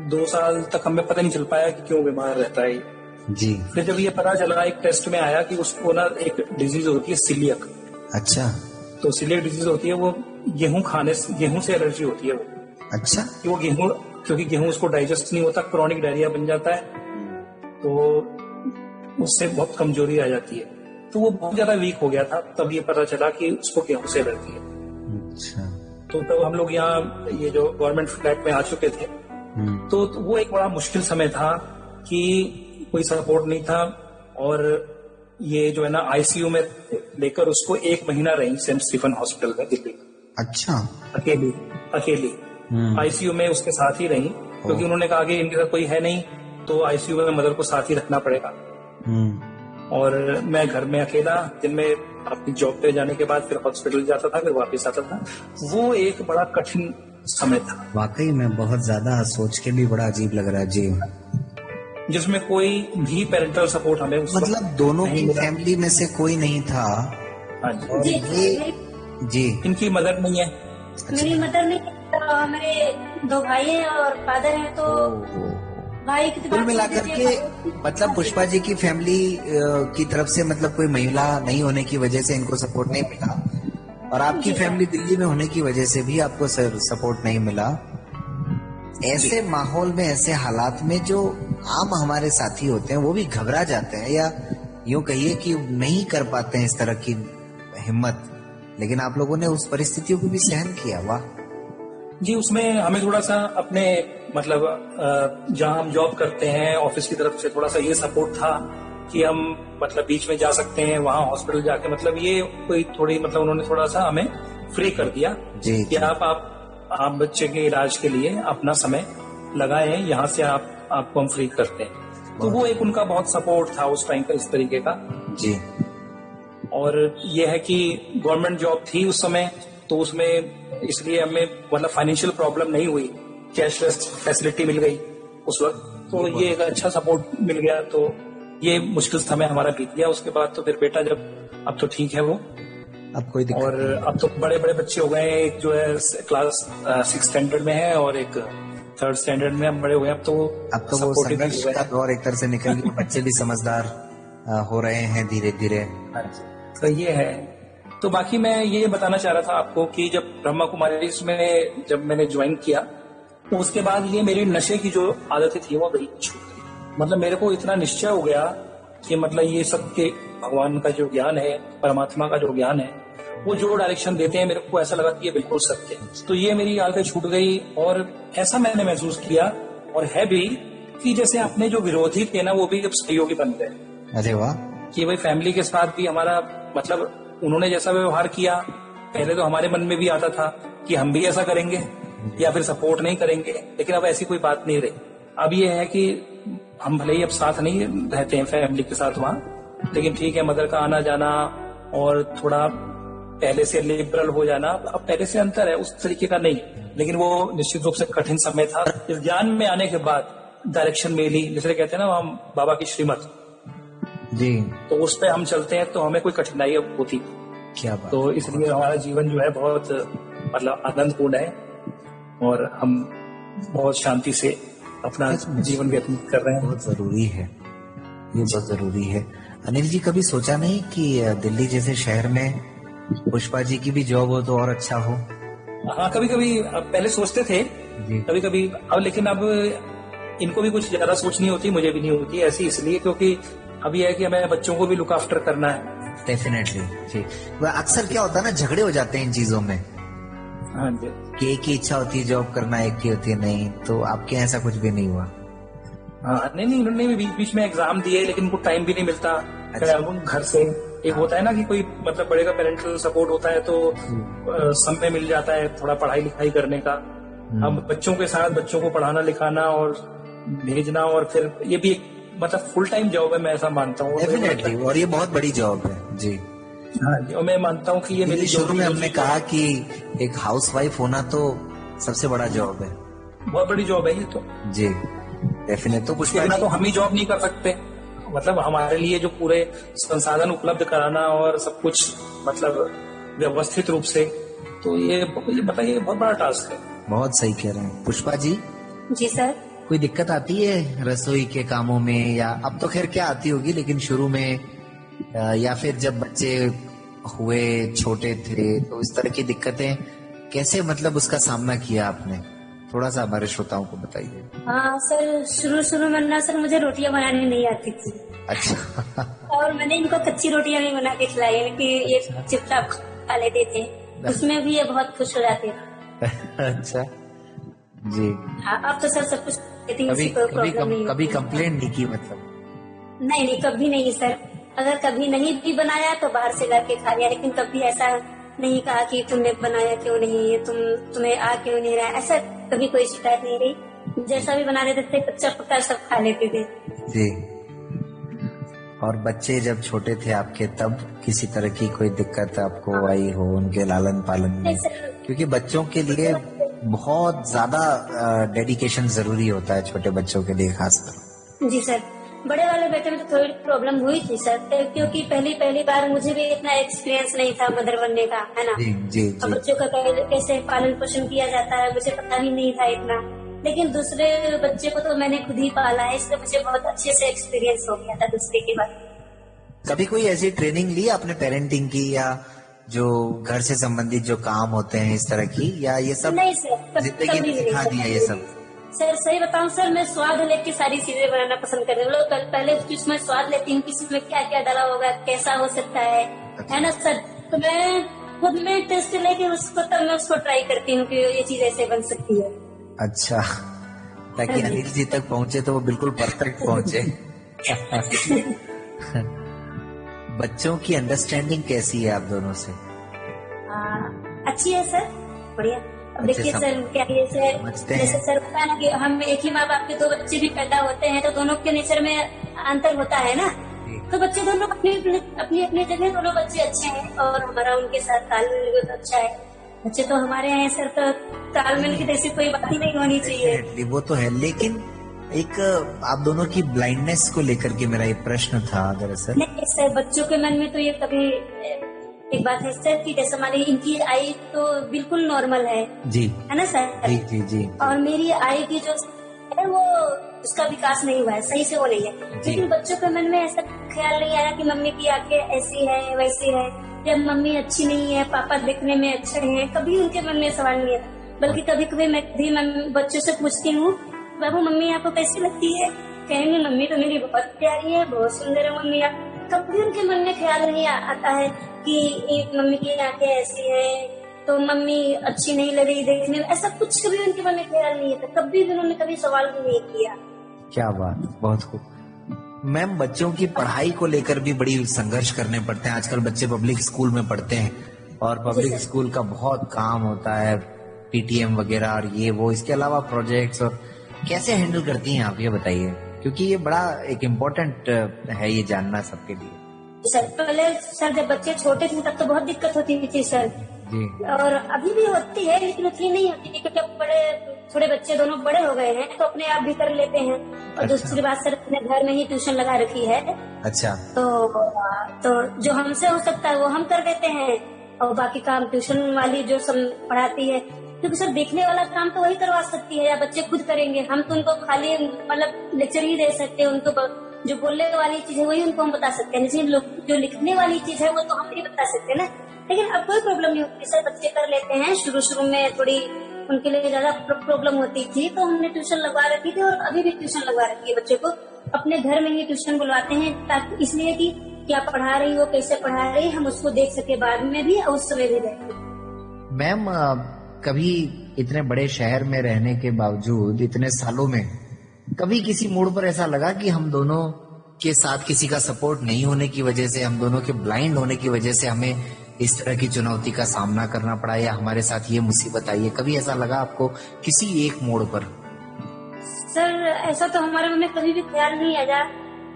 2 साल तक हमें पता नहीं चल पाया कि क्यों बीमार रहता है जी। फिर जब ये पता चला, एक टेस्ट में आया कि उसको ना एक डिजीज होती है सीलियक। अच्छा। तो सीलियक डिजीज होती है, वो गेहूं से एलर्जी होती है वो। अच्छा। कि वो क्योंकि गेहूं उसको डाइजेस्ट नहीं होता, क्रॉनिक डायरिया बन जाता है, तो उससे बहुत कमजोरी आ जाती है। तो वो बहुत ज्यादा वीक हो गया था, तब ये पता चला कि उसको गेहूं से एलर्जी है। अच्छा। तो तब हम लोग यहाँ ये जो गवर्नमेंट फ्लैट में आ चुके थे, तो वो एक बड़ा मुश्किल समय था कि कोई सपोर्ट नहीं था, और ये जो है ना आईसीयू में लेकर उसको 1 महीना रही सेंट स्टीफन हॉस्पिटल में दिल्ली। अच्छा। अकेली आईसीयू में उसके साथ ही रही, क्योंकि उन्होंने कहा कि इनके साथ कोई है नहीं तो आईसीयू में मदर को साथ ही रखना पड़ेगा। और मैं घर में अकेला, दिन में अपनी जॉब पे जाने के बाद फिर हॉस्पिटल जाता था, फिर वापस आता था। वो एक बड़ा कठिन समय था। वाकई में बहुत ज्यादा सोच के भी बड़ा अजीब लग रहा है जी, जिसमें कोई भी पेरेंटल सपोर्ट हमें मतलब दोनों की फैमिली में से कोई नहीं था। हाँ जी। जी, इनकी मदर नहीं है, मेरी मदर ने, मेरे 2 भाई हैं और फादर हैं, तो भाई की कुल मिलाकर के मतलब पुष्पा जी की फैमिली की तरफ से मतलब कोई महिला नहीं होने की वजह से इनको सपोर्ट नहीं मिला, और आपकी फैमिली दिल्ली में होने की वजह से भी आपको सपोर्ट नहीं मिला। ऐसे माहौल में, ऐसे हालात में जो आम हमारे साथी होते हैं वो भी घबरा जाते हैं, या यूं कहिए कि नहीं कर पाते हैं इस तरह की हिम्मत, लेकिन आप लोगों ने उस परिस्थितियों को भी सहन किया। वाह जी। उसमें हमें थोड़ा सा अपने मतलब जहाँ हम जॉब करते हैं ऑफिस की तरफ से थोड़ा सा ये सपोर्ट था कि हम मतलब बीच में जा सकते हैं वहाँ हॉस्पिटल जाके, मतलब ये कोई थोड़ी मतलब उन्होंने थोड़ा सा हमें फ्री कर दिया कि आप बच्चे के इलाज के लिए अपना समय लगाए, यहाँ से आपको हम फ्री करते हैं। तो वो एक उनका बहुत सपोर्ट था उस टाइम का इस तरीके का जी। और ये है कि गवर्नमेंट जॉब थी उस समय, तो उसमें इसलिए हमें मतलब फाइनेंशियल प्रॉब्लम नहीं हुई, कैशलेस फैसिलिटी मिल गई उस वक्त, तो ये एक अच्छा सपोर्ट मिल गया। तो ये मुश्किल समय हमारा बीत गया। उसके बाद तो फिर बेटा जब अब तो ठीक है वो, अब कोई दिक्कत और अब तो बड़े बड़े बच्चे हो गए हैं, एक जो है क्लास 6 स्टैंडर्ड में है और एक 3rd स्टैंडर्ड में, हम बड़े हुए हैं। अब तो वो संघर्ष का दौर एक तरह से निकल गया, बच्चे भी समझदार हो रहे हैं धीरे धीरे। तो ये है। तो बाकी मैं ये बताना चाह रहा था आपको कि जब ब्रह्मा कुमारी में जब मैंने ज्वाइन किया, तो उसके बाद ये मेरी नशे की जो आदतें थी वो बड़ी छूट गई। मतलब मेरे को इतना निश्चय हो गया कि मतलब ये सब के भगवान का जो ज्ञान है, परमात्मा का जो ज्ञान है, वो जो डायरेक्शन देते हैं, मेरे को ऐसा लगा कि ये बिल्कुल सत्य है। तो ये मेरी आदतें छूट गई, और ऐसा मैंने महसूस किया और है भी कि जैसे अपने जो विरोधी थे ना वो भी अब सहयोगी बन गए। अरे वाह। कि भाई फैमिली के साथ भी हमारा मतलब उन्होंने जैसा व्यवहार किया, पहले तो हमारे मन में भी आता था कि हम भी ऐसा करेंगे या फिर सपोर्ट नहीं करेंगे, लेकिन अब ऐसी कोई बात नहीं रही। अब ये है कि हम भले ही अब साथ नहीं रहते हैं फैमिली के साथ वहाँ, लेकिन ठीक है, मदर का आना जाना और थोड़ा पहले से लिबरल हो जाना, अब पहले से अंतर है, उस तरीके का नहीं, लेकिन वो निश्चित रूप से कठिन समय था। इस ज्ञान में आने के बाद डायरेक्शन मिली, जैसे कहते हैं ना हम बाबा की श्रीमत जी, तो उस पे हम चलते हैं तो हमें कोई कठिनाई होती क्या बात। तो इसलिए हमारा जीवन जो है बहुत मतलब आनंदपूर्ण है और हम बहुत शांति से अपना जीवन व्यतीत कर रहे हैं। बहुत जरूरी है, ये बहुत जरूरी है। अनिल जी, कभी सोचा नहीं कि दिल्ली जैसे शहर में पुष्पा जी की भी जॉब हो तो और अच्छा हो? हाँ, कभी कभी पहले सोचते थे, कभी कभी अब, लेकिन अब इनको भी कुछ ज्यादा सोचनी होती, मुझे भी नहीं होती ऐसी, इसलिए क्योंकि अब यह है कि हमें बच्चों को भी लुक आफ्टर करना है। डेफिनेटली जी। अक्सर क्या होता है ना, झगड़े हो जाते हैं इन चीजों में। हाँ जी। कि एक की इच्छा होती है जॉब करना, एक की होती है नहीं, तो आपके ऐसा कुछ भी नहीं हुआ? हाँ, नहीं, उन्होंने भी बीच बीच में एग्जाम दिए, लेकिन उनको टाइम भी नहीं मिलता। अच्छा। घर से एक होता है ना कि कोई मतलब बड़े का पेरेंटल सपोर्ट होता है तो समय मिल जाता है थोड़ा पढ़ाई लिखाई करने का। अब बच्चों के साथ बच्चों को पढ़ाना लिखाना और भेजना, और फिर ये भी एक मतलब फुल टाइम जॉब है, मैं ऐसा मानता हूँ। डेफिनेटली, और ये बहुत बड़ी जॉब है जी। हाँ जी, और मैं मानता हूँ कि ये मेरी शुरू में हमने कहा कि एक हाउसवाइफ होना तो सबसे बड़ा जॉब है, बहुत बड़ी जॉब है ये तो जी। डेफिनेट। तो उसके बिना तो हम ही जॉब नहीं कर सकते, मतलब हमारे लिए जो पूरे संसाधन उपलब्ध कराना और सब कुछ मतलब व्यवस्थित रूप से, तो ये बताइए बहुत बड़ा टास्क है। बहुत सही कह रहे हैं। पुष्पा जी। जी सर। कोई दिक्कत आती है रसोई के कामों में, या अब तो खैर क्या आती होगी, लेकिन शुरू में या फिर जब बच्चे हुए छोटे थे तो इस तरह की दिक्कतें कैसे मतलब उसका सामना किया आपने? थोड़ा सा हमारे श्रोताओं को बताइए। हाँ सर, शुरू में ना सर मुझे रोटियां बनानी नहीं आती थी। अच्छा। और मैंने इनको कच्ची रोटियां भी बना के खिलाई कि ये चुपचाप खा लेते थे, उसमें भी ये बहुत खुश हो जाते थे। अच्छा जी। हाँ, अब तो सर सब कुछ कभी कंप्लेंट नहीं की मतलब? नहीं, कभी नहीं सर। अगर कभी नहीं भी बनाया तो बाहर से लाके खा लिया, लेकिन कभी ऐसा नहीं कहा कि तुमने बनाया क्यों नहीं, तुम्हें आ क्यों नहीं रहा, ऐसा कभी कोई शिकायत नहीं रही। जैसा भी बना लेते थे कच्चा पक्का सब खा लेते थे जी। और बच्चे जब छोटे थे आपके, तब किसी तरह की कोई दिक्कत आपको आई हो उनके लालन पालन में? क्योंकि बच्चों के लिए बहुत ज्यादा डेडिकेशन जरूरी होता है, छोटे बच्चों के लिए खासकर। जी सर। बड़े वाले बेटे में तो थोड़ी प्रॉब्लम हुई थी सर, क्योंकि पहली बार मुझे भी इतना एक्सपीरियंस नहीं था मदर बनने का, है ना। जी। और बच्चों का कैसे पालन पोषण किया जाता है मुझे पता ही नहीं था इतना, लेकिन दूसरे बच्चे को तो मैंने खुद ही पाला है, इसलिए मुझे बहुत अच्छे से एक्सपीरियंस हो गया था दूसरे के बाद। कभी कोई ऐसी ट्रेनिंग ली आपने पेरेंटिंग की, या जो घर से संबंधित जो काम होते हैं इस तरह की, या ये सब नहीं सर, जिंदगी में सिखा दिया ये सब? सर सही बताऊं सर, मैं स्वाद लेके सारी चीजें बनाना पसंद करती हूँ। पहले इसमें स्वाद लेती हूँ कि इसमें क्या क्या डाला होगा, कैसा हो सकता है ना सर। तो मैं खुद में टेस्ट लेके उसको तब मैं उसको ट्राई करती हूँ कि ये चीज ऐसे बन सकती है। अच्छा, ताकि अनिल जी तक पहुँचे तो वो बिल्कुल परफेक्ट पहुँचे। बच्चों की अंडरस्टैंडिंग कैसी है आप दोनों से? अच्छी है सर, बढ़िया। अब देखिए सर, क्या ये जैसे सर पता है ना कि हम एक ही माँ बाप के 2 बच्चे भी पैदा होते हैं, तो दोनों के नेचर में अंतर होता है ना। तो बच्चे दोनों अपनी अपनी जगह दोनों बच्चे अच्छे हैं, और हमारा उनके साथ तालमेल भी अच्छा है। बच्चे तो हमारे हैं सर, तो तालमेल की जैसी कोई बात ही नहीं होनी चाहिए। वो तो है, लेकिन एक आप दोनों की ब्लाइंडनेस को लेकर के मेरा एक प्रश्न था दरअसल। नहीं सर, बच्चों के मन में तो ये कभी एक बात है सर कि जैसे हमारी इनकी आई तो बिल्कुल नॉर्मल है जी, है ना सर? जी। और मेरी आई की जो है वो उसका विकास नहीं हुआ है, सही से वो नहीं है। लेकिन बच्चों के मन में ऐसा ख्याल नहीं आया कि मम्मी की आंखें ऐसी है वैसी है, या मम्मी अच्छी नहीं है, पापा दिखने में अच्छे हैं, कभी उनके मन में सवाल नहीं है। बल्कि कभी कभी मैं भी बच्चों से पूछती हूँ, बाबू मम्मी आपको कैसी लगती है? कहेंगे मम्मी तो मेरी बहुत प्यारी है, बहुत सुंदर है मम्मी आप। कभी उनके मन में ख्याल नहीं आता है कि मम्मी की आंखें ऐसी है तो मम्मी अच्छी नहीं लग रही देखने में, ऐसा कुछ कभी उनके मन में ख्याल नहीं है। कभी भी उन्होंने कभी सवाल भी नहीं किया। क्या बात, बहुत खूब। मैम, बच्चों की पढ़ाई को लेकर भी बड़ी संघर्ष करने पड़ते हैं। आजकल बच्चे पब्लिक स्कूल में पढ़ते हैं, और पब्लिक स्कूल का बहुत काम होता है, पीटीएम वगैरह और ये वो, इसके अलावा प्रोजेक्ट्स। और कैसे हैंडल करती हैं आप, ये बताइए, क्योंकि ये बड़ा एक इम्पोर्टेंट है ये जानना सबके लिए। सर पहले सर जब बच्चे छोटे थे तब तो बहुत दिक्कत होती थी सर जी, और अभी भी होती है, लेकिन उतनी नहीं होती क्योंकि अब थोड़े बच्चे दोनों बड़े हो गए हैं तो अपने आप भी कर लेते हैं। और दूसरी बात सर, अपने घर में ही ट्यूशन लगा रखी है। अच्छा। तो जो हमसे हो सकता है वो हम कर देते हैं, और बाकी काम ट्यूशन वाली जो सब पढ़ाती है, क्योंकि सर देखने वाला काम तो वही करवा सकती है, या बच्चे खुद करेंगे। हम तो उनको खाली मतलब लेक्चर ही दे सकते हैं, उनको जो बोलने वाली चीज है वही उनको हम बता सकते हैं, लेकिन जो लिखने वाली चीज है वो तो हम नहीं बता सकते ना। लेकिन अब कोई प्रॉब्लम नहीं होती सर, बच्चे कर लेते हैं। शुरू में थोड़ी उनके लिए ज्यादा प्रॉब्लम होती थी, तो हमने ट्यूशन लगवा रखी थी, और अभी भी ट्यूशन लगवा रखी है। बच्चे को अपने घर में ही ट्यूशन बुलवाते हैं, ताकि इसलिए कि क्या पढ़ा रही हो, कैसे पढ़ा रही, हम उसको देख सके बाद में भी और उस समय भी रहे। मैम, कभी इतने बड़े शहर में रहने के बावजूद इतने सालों में कभी किसी मोड़ पर ऐसा लगा कि हम दोनों के साथ किसी का सपोर्ट नहीं होने की वजह से, हम दोनों के ब्लाइंड होने की वजह से हमें इस तरह की चुनौती का सामना करना पड़ा, या हमारे साथ ये मुसीबत आई है? कभी ऐसा लगा आपको किसी एक मोड़ पर? सर ऐसा तो हमारे मन में कभी भी ख्याल नहीं आया,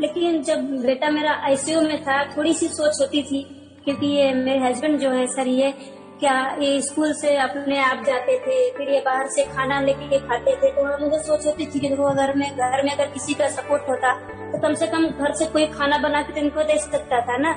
लेकिन जब बेटा मेरा आईसीयू में था थोड़ी सी सोच होती थी, क्योंकि ये मेरे हस्बैंड जो है सर, ये स्कूल से अपने आप जाते थे, फिर ये बाहर से खाना लेके खाते थे। तो मुझे सोच होती थी कि देखो घर में अगर किसी का सपोर्ट होता तो कम से कम घर से कोई खाना बना के इनको दे सकता था ना।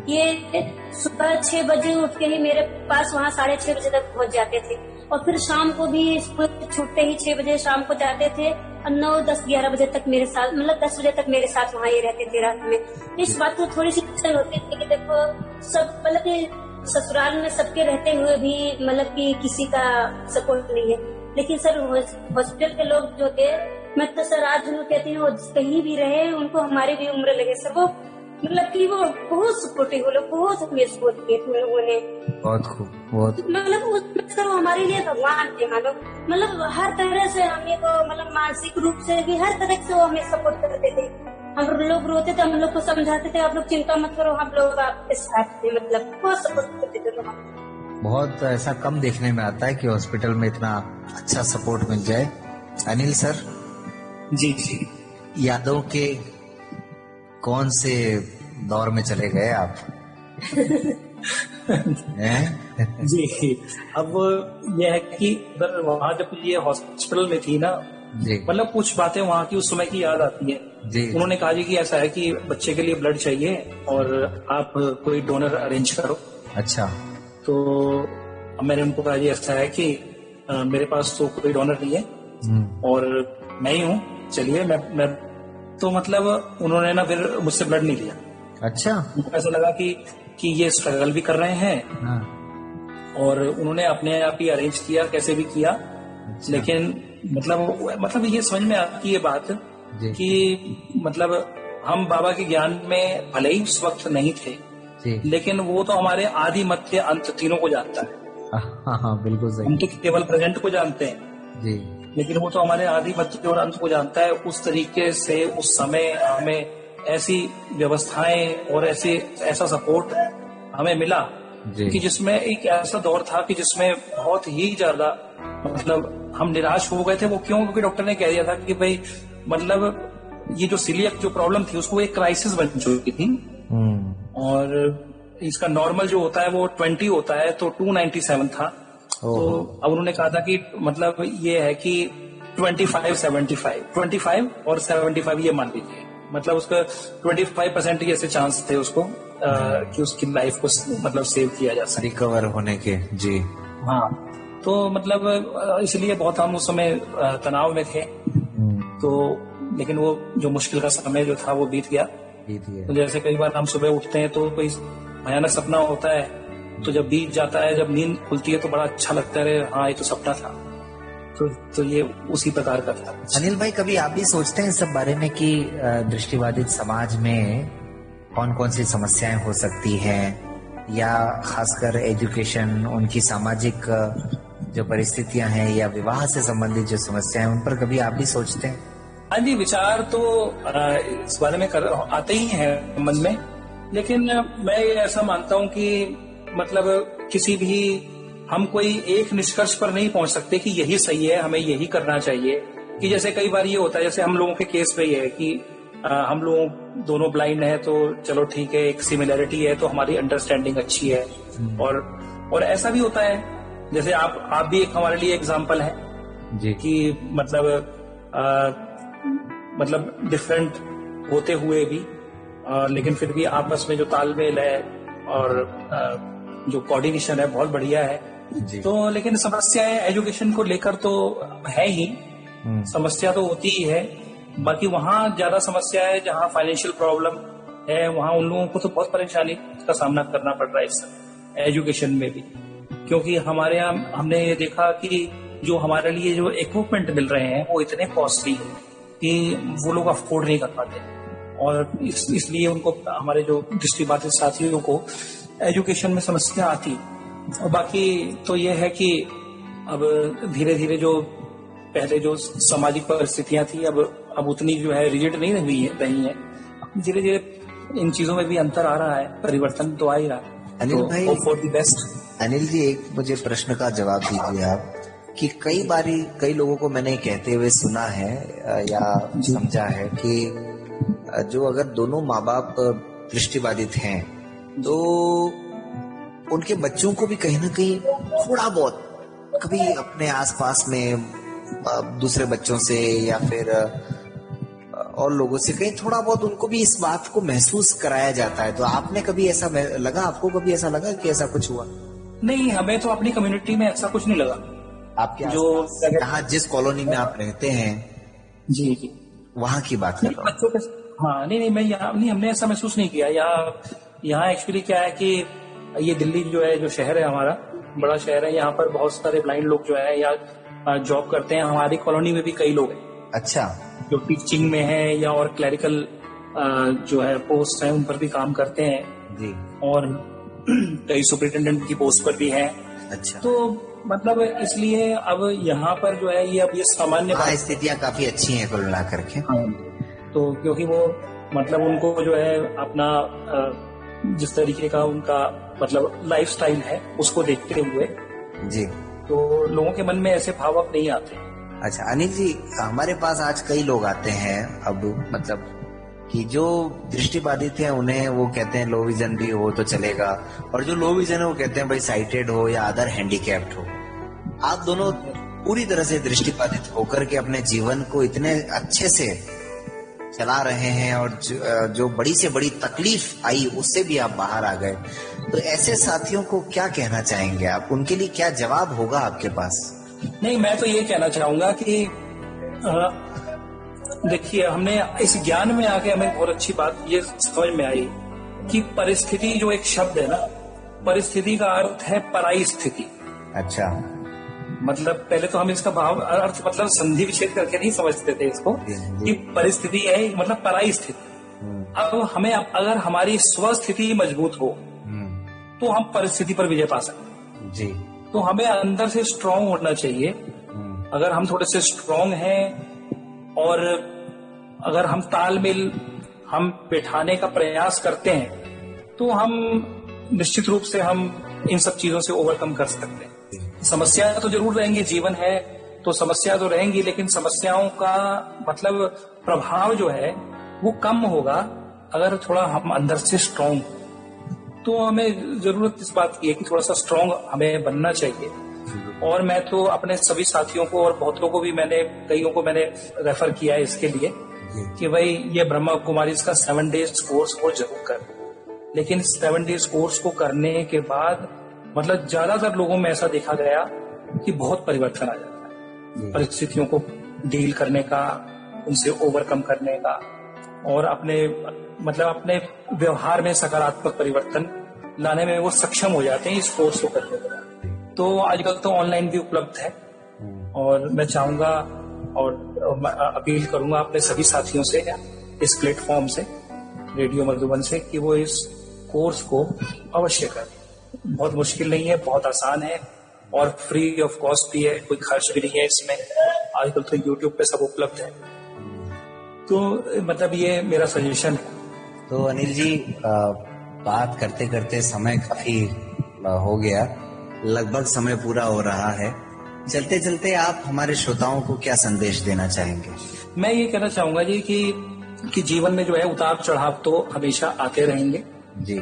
ये सुबह 6 बजे उठ के ही मेरे पास वहाँ 6:30 बजे तक पहुँच जाते थे, और फिर शाम को भी स्कूल छूटते ही 6 बजे शाम को जाते थे, और 9, 10, 11 बजे तक मेरे साथ, मतलब 10 बजे तक मेरे साथ वहाँ ये रहते थे रात में। इस बात को थोड़ी सी टेंशन होती थी कि देखो सब, मतलब की ससुराल में सबके रहते हुए भी मतलब कि किसी का सपोर्ट नहीं है। लेकिन सर हॉस्पिटल के लोग जो थे, मैं तो सर आज उनको कहती हूँ, कहीं भी रहे उनको हमारी भी उम्र लगे, सब वो मतलब कि वो बहुत सपोर्टिव, वो लोग बहुत हमें सपोर्ट किए थे लोगों ने। बहुत खूब, बहुत मतलब सर वो हमारे लिए भगवान थे मानो, मतलब हर तरह से हमें को, मतलब मानसिक रूप से भी हर तरह से वो हमें सपोर्ट करते थे। हम लोग रोते थे, हम लोग को समझाते थे, आप लोग चिंता मत करो, हम लोग आपके साथ थे, मतलब बहुत सपोर्ट करते थे लोग। बहुत ऐसा कम देखने में आता है कि हॉस्पिटल में इतना अच्छा सपोर्ट मिल जाए। अनिल सर जी, यादों के कौन से दौर में चले गए आप? जी, अब यह है कि वहाँ जब ये हॉस्पिटल में थी ना, मतलब कुछ बातें वहाँ की उस समय की याद आती है। उन्होंने कहा जी कि ऐसा है कि बच्चे के लिए ब्लड चाहिए और आप कोई डोनर अरेंज करो। अच्छा। तो मैंने उनको कहा जी ऐसा है कि मेरे पास तो कोई डोनर नहीं है और मैं ही हूँ, चलिए मैं तो मतलब उन्होंने ना फिर मुझसे ब्लड नहीं लिया। अच्छा। उनको ऐसा लगा कि ये स्ट्रगल भी कर रहे हैं। हाँ। और उन्होंने अपने आप ही अरेंज किया, कैसे भी किया। अच्छा। लेकिन मतलब ये समझ में आती है बात कि मतलब हम बाबा के ज्ञान में भले ही उस वक्त नहीं थे, लेकिन वो तो हमारे आदि मध्य अंत तीनों को जानता है। हाँ, बिल्कुल सही। हम तो केवल प्रेजेंट को जानते हैं जी, लेकिन वो तो हमारे आदि मध्य और अंत को जानता है। उस तरीके से उस समय हमें ऐसी व्यवस्थाएं और ऐसा सपोर्ट हमें मिला कि जिसमें एक ऐसा दौर था कि जिसमें बहुत ही ज्यादा मतलब हम निराश हो गए थे। वो क्यों? क्योंकि डॉक्टर ने कह दिया था कि भाई मतलब ये जो सीलियक जो प्रॉब्लम थी उसको एक क्राइसिस बन चुकी थी और इसका नॉर्मल जो होता है वो 20 होता है, तो 297 था। तो अब उन्होंने कहा था कि मतलब ये है कि 25 और 75 ये मान लीजिए, मतलब उसका 25% ही ऐसे चांस थे उसको कि उसकी लाइफ को मतलब सेव किया जा सके, रिकवर होने के। जी हाँ। तो मतलब इसलिए बहुत हम उस समय तनाव में थे। तो लेकिन वो जो मुश्किल का समय जो था वो बीत गया। तो जैसे कई बार हम सुबह उठते हैं तो कोई भयानक सपना होता है, तो जब बीत जाता है, जब नींद खुलती है तो बड़ा अच्छा लगता है, हाँ ये तो सपना था। तो ये उसी प्रकार का था। अनिल भाई, कभी आप भी सोचते हैं इस सब बारे में कि दृष्टिबाधित समाज में कौन कौन सी समस्याएं हो सकती हैं, या खासकर एजुकेशन, उनकी सामाजिक जो परिस्थितियां हैं, या विवाह से संबंधित जो समस्याएं, उन पर कभी आप भी सोचते हैं? हाँ जी, विचार तो इस बारे में आते ही हैं मन में, लेकिन मैं ऐसा मानता हूँ कि मतलब किसी भी हम कोई एक निष्कर्ष पर नहीं पहुंच सकते कि यही सही है, हमें यही करना चाहिए। कि जैसे कई बार ये होता है, जैसे हम लोगों के केस में ये है कि हम लोग दोनों ब्लाइंड हैं, तो चलो ठीक है, एक सिमिलैरिटी है तो हमारी अंडरस्टैंडिंग अच्छी है। और ऐसा भी होता है, जैसे आप भी एक हमारे लिए एग्जाम्पल है जी, कि मतलब डिफरेंट होते हुए भी लेकिन फिर भी आपस में जो तालमेल है और जो कोऑर्डिनेशन है बहुत बढ़िया है जी। तो लेकिन समस्याएं एजुकेशन को लेकर तो है ही, समस्या तो होती ही है। बाकी वहाँ ज्यादा समस्या है जहाँ फाइनेंशियल प्रॉब्लम है, वहाँ उन लोगों को तो बहुत परेशानी का सामना करना पड़ रहा है इस एजुकेशन में भी। क्योंकि हमारे यहाँ हमने ये देखा कि जो हमारे लिए जो इक्विपमेंट मिल रहे हैं वो इतने कॉस्टली है कि वो लोग अफोर्ड नहीं कर पाते, और इसलिए उनको, हमारे जो दृष्टिबाधित साथियों को एजुकेशन में समस्या आती। और बाकी तो ये है कि अब धीरे धीरे जो पहले जो सामाजिक परिस्थितियां थी अब उतनी जो है रिजिड नहीं रही है। धीरे धीरे इन चीजों में भी अंतर आ रहा है, परिवर्तन तो आ ही रहा है। अनिल भाई, for the best. Anil ji, एक मुझे प्रश्न का जवाब दीजिए आप, कि कई लोगों को मैंने कहते हुए सुना है या समझा है कि जो अगर दोनों माँ बाप दृष्टिबाधित हैं तो उनके बच्चों को भी कहीं ना कहीं थोड़ा बहुत कभी अपने आसपास में दूसरे बच्चों से या फिर और लोगों से कहीं थोड़ा बहुत उनको भी इस बात को महसूस कराया जाता है। तो आपने कभी ऐसा लगा, आपको कभी ऐसा लगा कि ऐसा कुछ हुआ? नहीं, हमें तो अपनी कम्युनिटी में ऐसा कुछ नहीं लगा। आपके जो यहाँ जिस कॉलोनी में आप रहते हैं जी वहाँ की बात कर रहा हूँ बच्चों के। हाँ नहीं, मैं यहाँ नहीं, हमने ऐसा महसूस नहीं किया। यहाँ एक्चुअली क्या है कि ये दिल्ली जो है, जो शहर है हमारा, बड़ा शहर है, यहाँ पर बहुत सारे ब्लाइंड लोग जो है यहाँ जॉब करते हैं। हमारी कॉलोनी में भी कई लोग हैं अच्छा, जो टीचिंग में है या और क्लरिकल जो है पोस्ट है उन पर भी काम करते हैं जी, और कई सुपरिटेंडेंट की पोस्ट पर भी हैं। अच्छा, तो मतलब इसलिए अब यहाँ पर जो है ये सामान्य स्थितियाँ काफी अच्छी हैं कुल मिलाकर के। तो क्योंकि वो मतलब उनको जो है अपना जिस तरीके का उनका मतलब लाइफस्टाइल है उसको देखते हुए जी, तो लोगों के मन में ऐसे भाव अब नहीं आते। अच्छा अनिल जी, हमारे पास आज कई लोग आते हैं अब, मतलब कि जो दृष्टिबाधित हैं उन्हें वो कहते हैं लो विजन भी हो तो चलेगा, और जो लो विजन है वो कहते हैं भाई साइटेड हो या अदर हैंडीकैप्ड हो। आप दोनों पूरी तरह से दृष्टिपातित होकर के अपने जीवन को इतने अच्छे से चला रहे हैं और जो बड़ी से बड़ी तकलीफ आई उससे भी आप बाहर आ गए, तो ऐसे साथियों को क्या कहना चाहेंगे आप? उनके लिए क्या जवाब होगा आपके पास? नहीं, मैं तो ये कहना चाहूंगा कि देखिए, हमने इस ज्ञान में आके हमें बहुत अच्छी बात ये समझ में आई कि परिस्थिति जो एक शब्द है ना, परिस्थिति का अर्थ है पराई स्थिति। अच्छा, मतलब पहले तो हम इसका भाव अर्थ मतलब संधि विच्छेद करके नहीं समझते थे इसको कि परिस्थिति है मतलब पराई स्थिति। अब हमें अगर हमारी स्वस्थिति मजबूत हो तो हम परिस्थिति पर विजय पा सकते हैं जी। तो हमें अंदर से स्ट्रांग होना चाहिए। अगर हम थोड़े से स्ट्रांग हैं और अगर हम तालमेल हम बैठाने का प्रयास करते हैं तो हम निश्चित रूप से हम इन सब चीजों से ओवरकम कर सकते हैं। समस्या तो जरूर रहेंगी, जीवन है तो समस्या तो रहेंगी, लेकिन समस्याओं का मतलब प्रभाव जो है वो कम होगा अगर थोड़ा हम अंदर से स्ट्रांग। तो हमें जरूरत इस बात की है कि थोड़ा सा स्ट्रांग हमें बनना चाहिए। और मैं तो अपने सभी साथियों को और बहुतों को भी कईयों को मैंने रेफर किया है इसके लिए कि भाई ये ब्रह्मा कुमारी का 7 डेज कोर्स वो जरूर कर। लेकिन 7 डेज कोर्स को करने के बाद मतलब ज्यादातर लोगों में ऐसा देखा गया कि बहुत परिवर्तन आ जाता है परिस्थितियों को डील करने का, उनसे ओवरकम करने का और अपने व्यवहार में सकारात्मक परिवर्तन लाने में वो सक्षम हो जाते हैं इस कोर्स को करने के बाद। तो आजकल तो ऑनलाइन भी उपलब्ध है और मैं चाहूंगा और अपील करूंगा अपने सभी साथियों से इस प्लेटफॉर्म से, रेडियो मधुबन से, कि वो इस कोर्स को अवश्य करें। बहुत मुश्किल नहीं है, बहुत आसान है और फ्री ऑफ कॉस्ट भी है, कोई खर्च भी नहीं है इसमें। आजकल तो यूट्यूब पे सब उपलब्ध है। तो मतलब ये मेरा सजेशन है। तो अनिल जी, बात करते करते समय काफी हो गया, लगभग समय पूरा हो रहा है। चलते चलते आप हमारे श्रोताओं को क्या संदेश देना चाहेंगे? मैं ये कहना चाहूंगा जी कि जीवन में जो है उतार चढ़ाव तो हमेशा आते रहेंगे जी।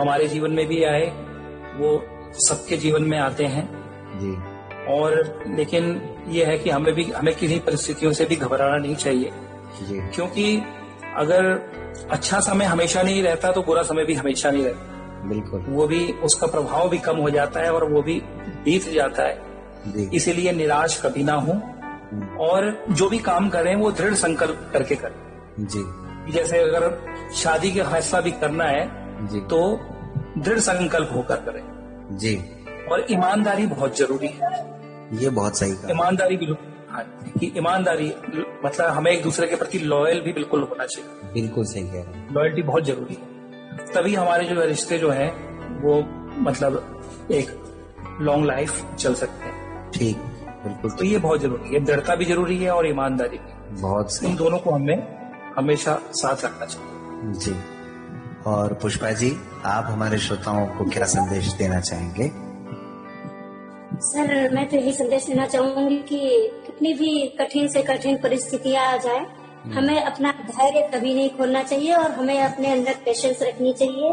हमारे जीवन में भी आए, वो सबके जीवन में आते हैं जी। और लेकिन ये है कि हमें किसी परिस्थितियों से भी घबराना नहीं चाहिए जी। क्योंकि अगर अच्छा समय हमेशा नहीं रहता तो बुरा समय भी हमेशा नहीं रहता। बिल्कुल। वो भी, उसका प्रभाव भी कम हो जाता है और वो भी बीत जाता है। इसीलिए निराश कभी ना हो और जो भी काम करें वो दृढ़ संकल्प करके करें जी। जैसे अगर शादी का फैसला भी करना है जी। तो दृढ़ संकल्प होकर करें जी। और ईमानदारी बहुत जरूरी है। ये बहुत सही कहा। ईमानदारी भी, हाँ, कि ईमानदारी मतलब हमें एक दूसरे के प्रति लॉयल भी बिल्कुल होना चाहिए। बिल्कुल सही कह रहे हैं। लॉयल्टी बहुत जरूरी है, तभी हमारे जो रिश्ते जो हैं वो मतलब एक लॉन्ग लाइफ चल सकते हैं। ठीक, बिल्कुल। तो ये बहुत जरूरी है, दृढ़ता भी जरूरी है और ईमानदारी भी। बहुत सही। इन दोनों को हमें हमेशा साथ रखना चाहिए जी। और पुष्पा जी, आप हमारे श्रोताओं को क्या संदेश देना चाहेंगे? सर, मैं तो यही संदेश देना चाहूंगी कि कितनी भी कठिन से कठिन परिस्थितियां आ जाए, हमें अपना धैर्य कभी नहीं खोलना चाहिए और हमें अपने अंदर पेशेंस रखनी चाहिए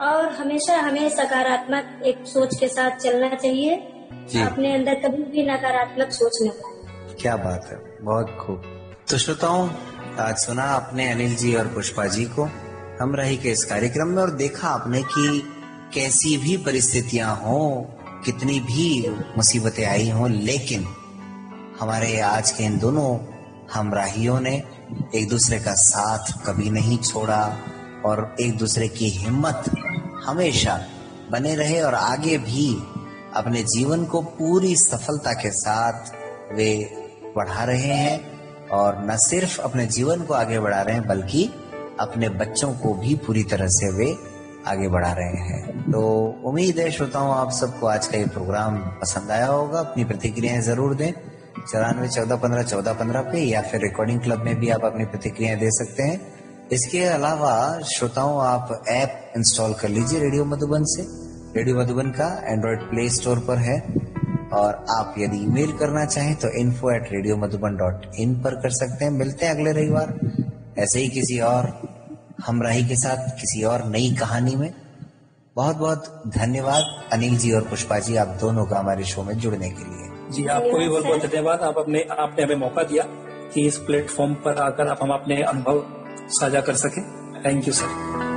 और हमेशा हमें सकारात्मक एक सोच के साथ चलना चाहिए। अपने अंदर कभी भी नकारात्मक सोच न लाएं। क्या बात है, बहुत खूब। तो श्रोताओं, आज सुना आपने अनिल जी और पुष्पा जी को हमराही के इस कार्यक्रम में और देखा आपने कि कैसी भी परिस्थितियां हो, कितनी भी मुसीबतें आई हों, लेकिन हमारे आज के इन दोनों हमराहियों ने एक दूसरे का साथ कभी नहीं छोड़ा और एक दूसरे की हिम्मत हमेशा बने रहे और आगे भी अपने जीवन को पूरी सफलता के साथ वे बढ़ा रहे हैं और न सिर्फ अपने जीवन को आगे बढ़ा रहे हैं बल्कि अपने बच्चों को भी पूरी तरह से वे आगे बढ़ा रहे हैं। तो उम्मीद है श्रोताओं आप सबको आज का ये प्रोग्राम पसंद आया होगा। अपनी प्रतिक्रियाएं जरूर दें 94-14-15-14-15 पे या फिर रिकॉर्डिंग क्लब में भी आप अपनी प्रतिक्रियाएं दे सकते हैं। इसके अलावा श्रोताओं आप ऐप इंस्टॉल कर लीजिए रेडियो मधुबन से। रेडियो मधुबन का एंड्रॉइड प्ले स्टोर पर है और आप यदि ईमेल करना चाहें तो info@radiomadhuban.in पर कर सकते हैं। मिलते हैं अगले रविवार ऐसे ही किसी और हमराही के साथ किसी और नई कहानी में। बहुत बहुत धन्यवाद अनिल जी और पुष्पा जी, आप दोनों का हमारे शो में जुड़ने के लिए। जी, आपको भी बहुत बहुत धन्यवाद। आपने हमें मौका दिया कि इस प्लेटफॉर्म पर आकर आप हम अपने अनुभव साझा कर सके। Thank you sir.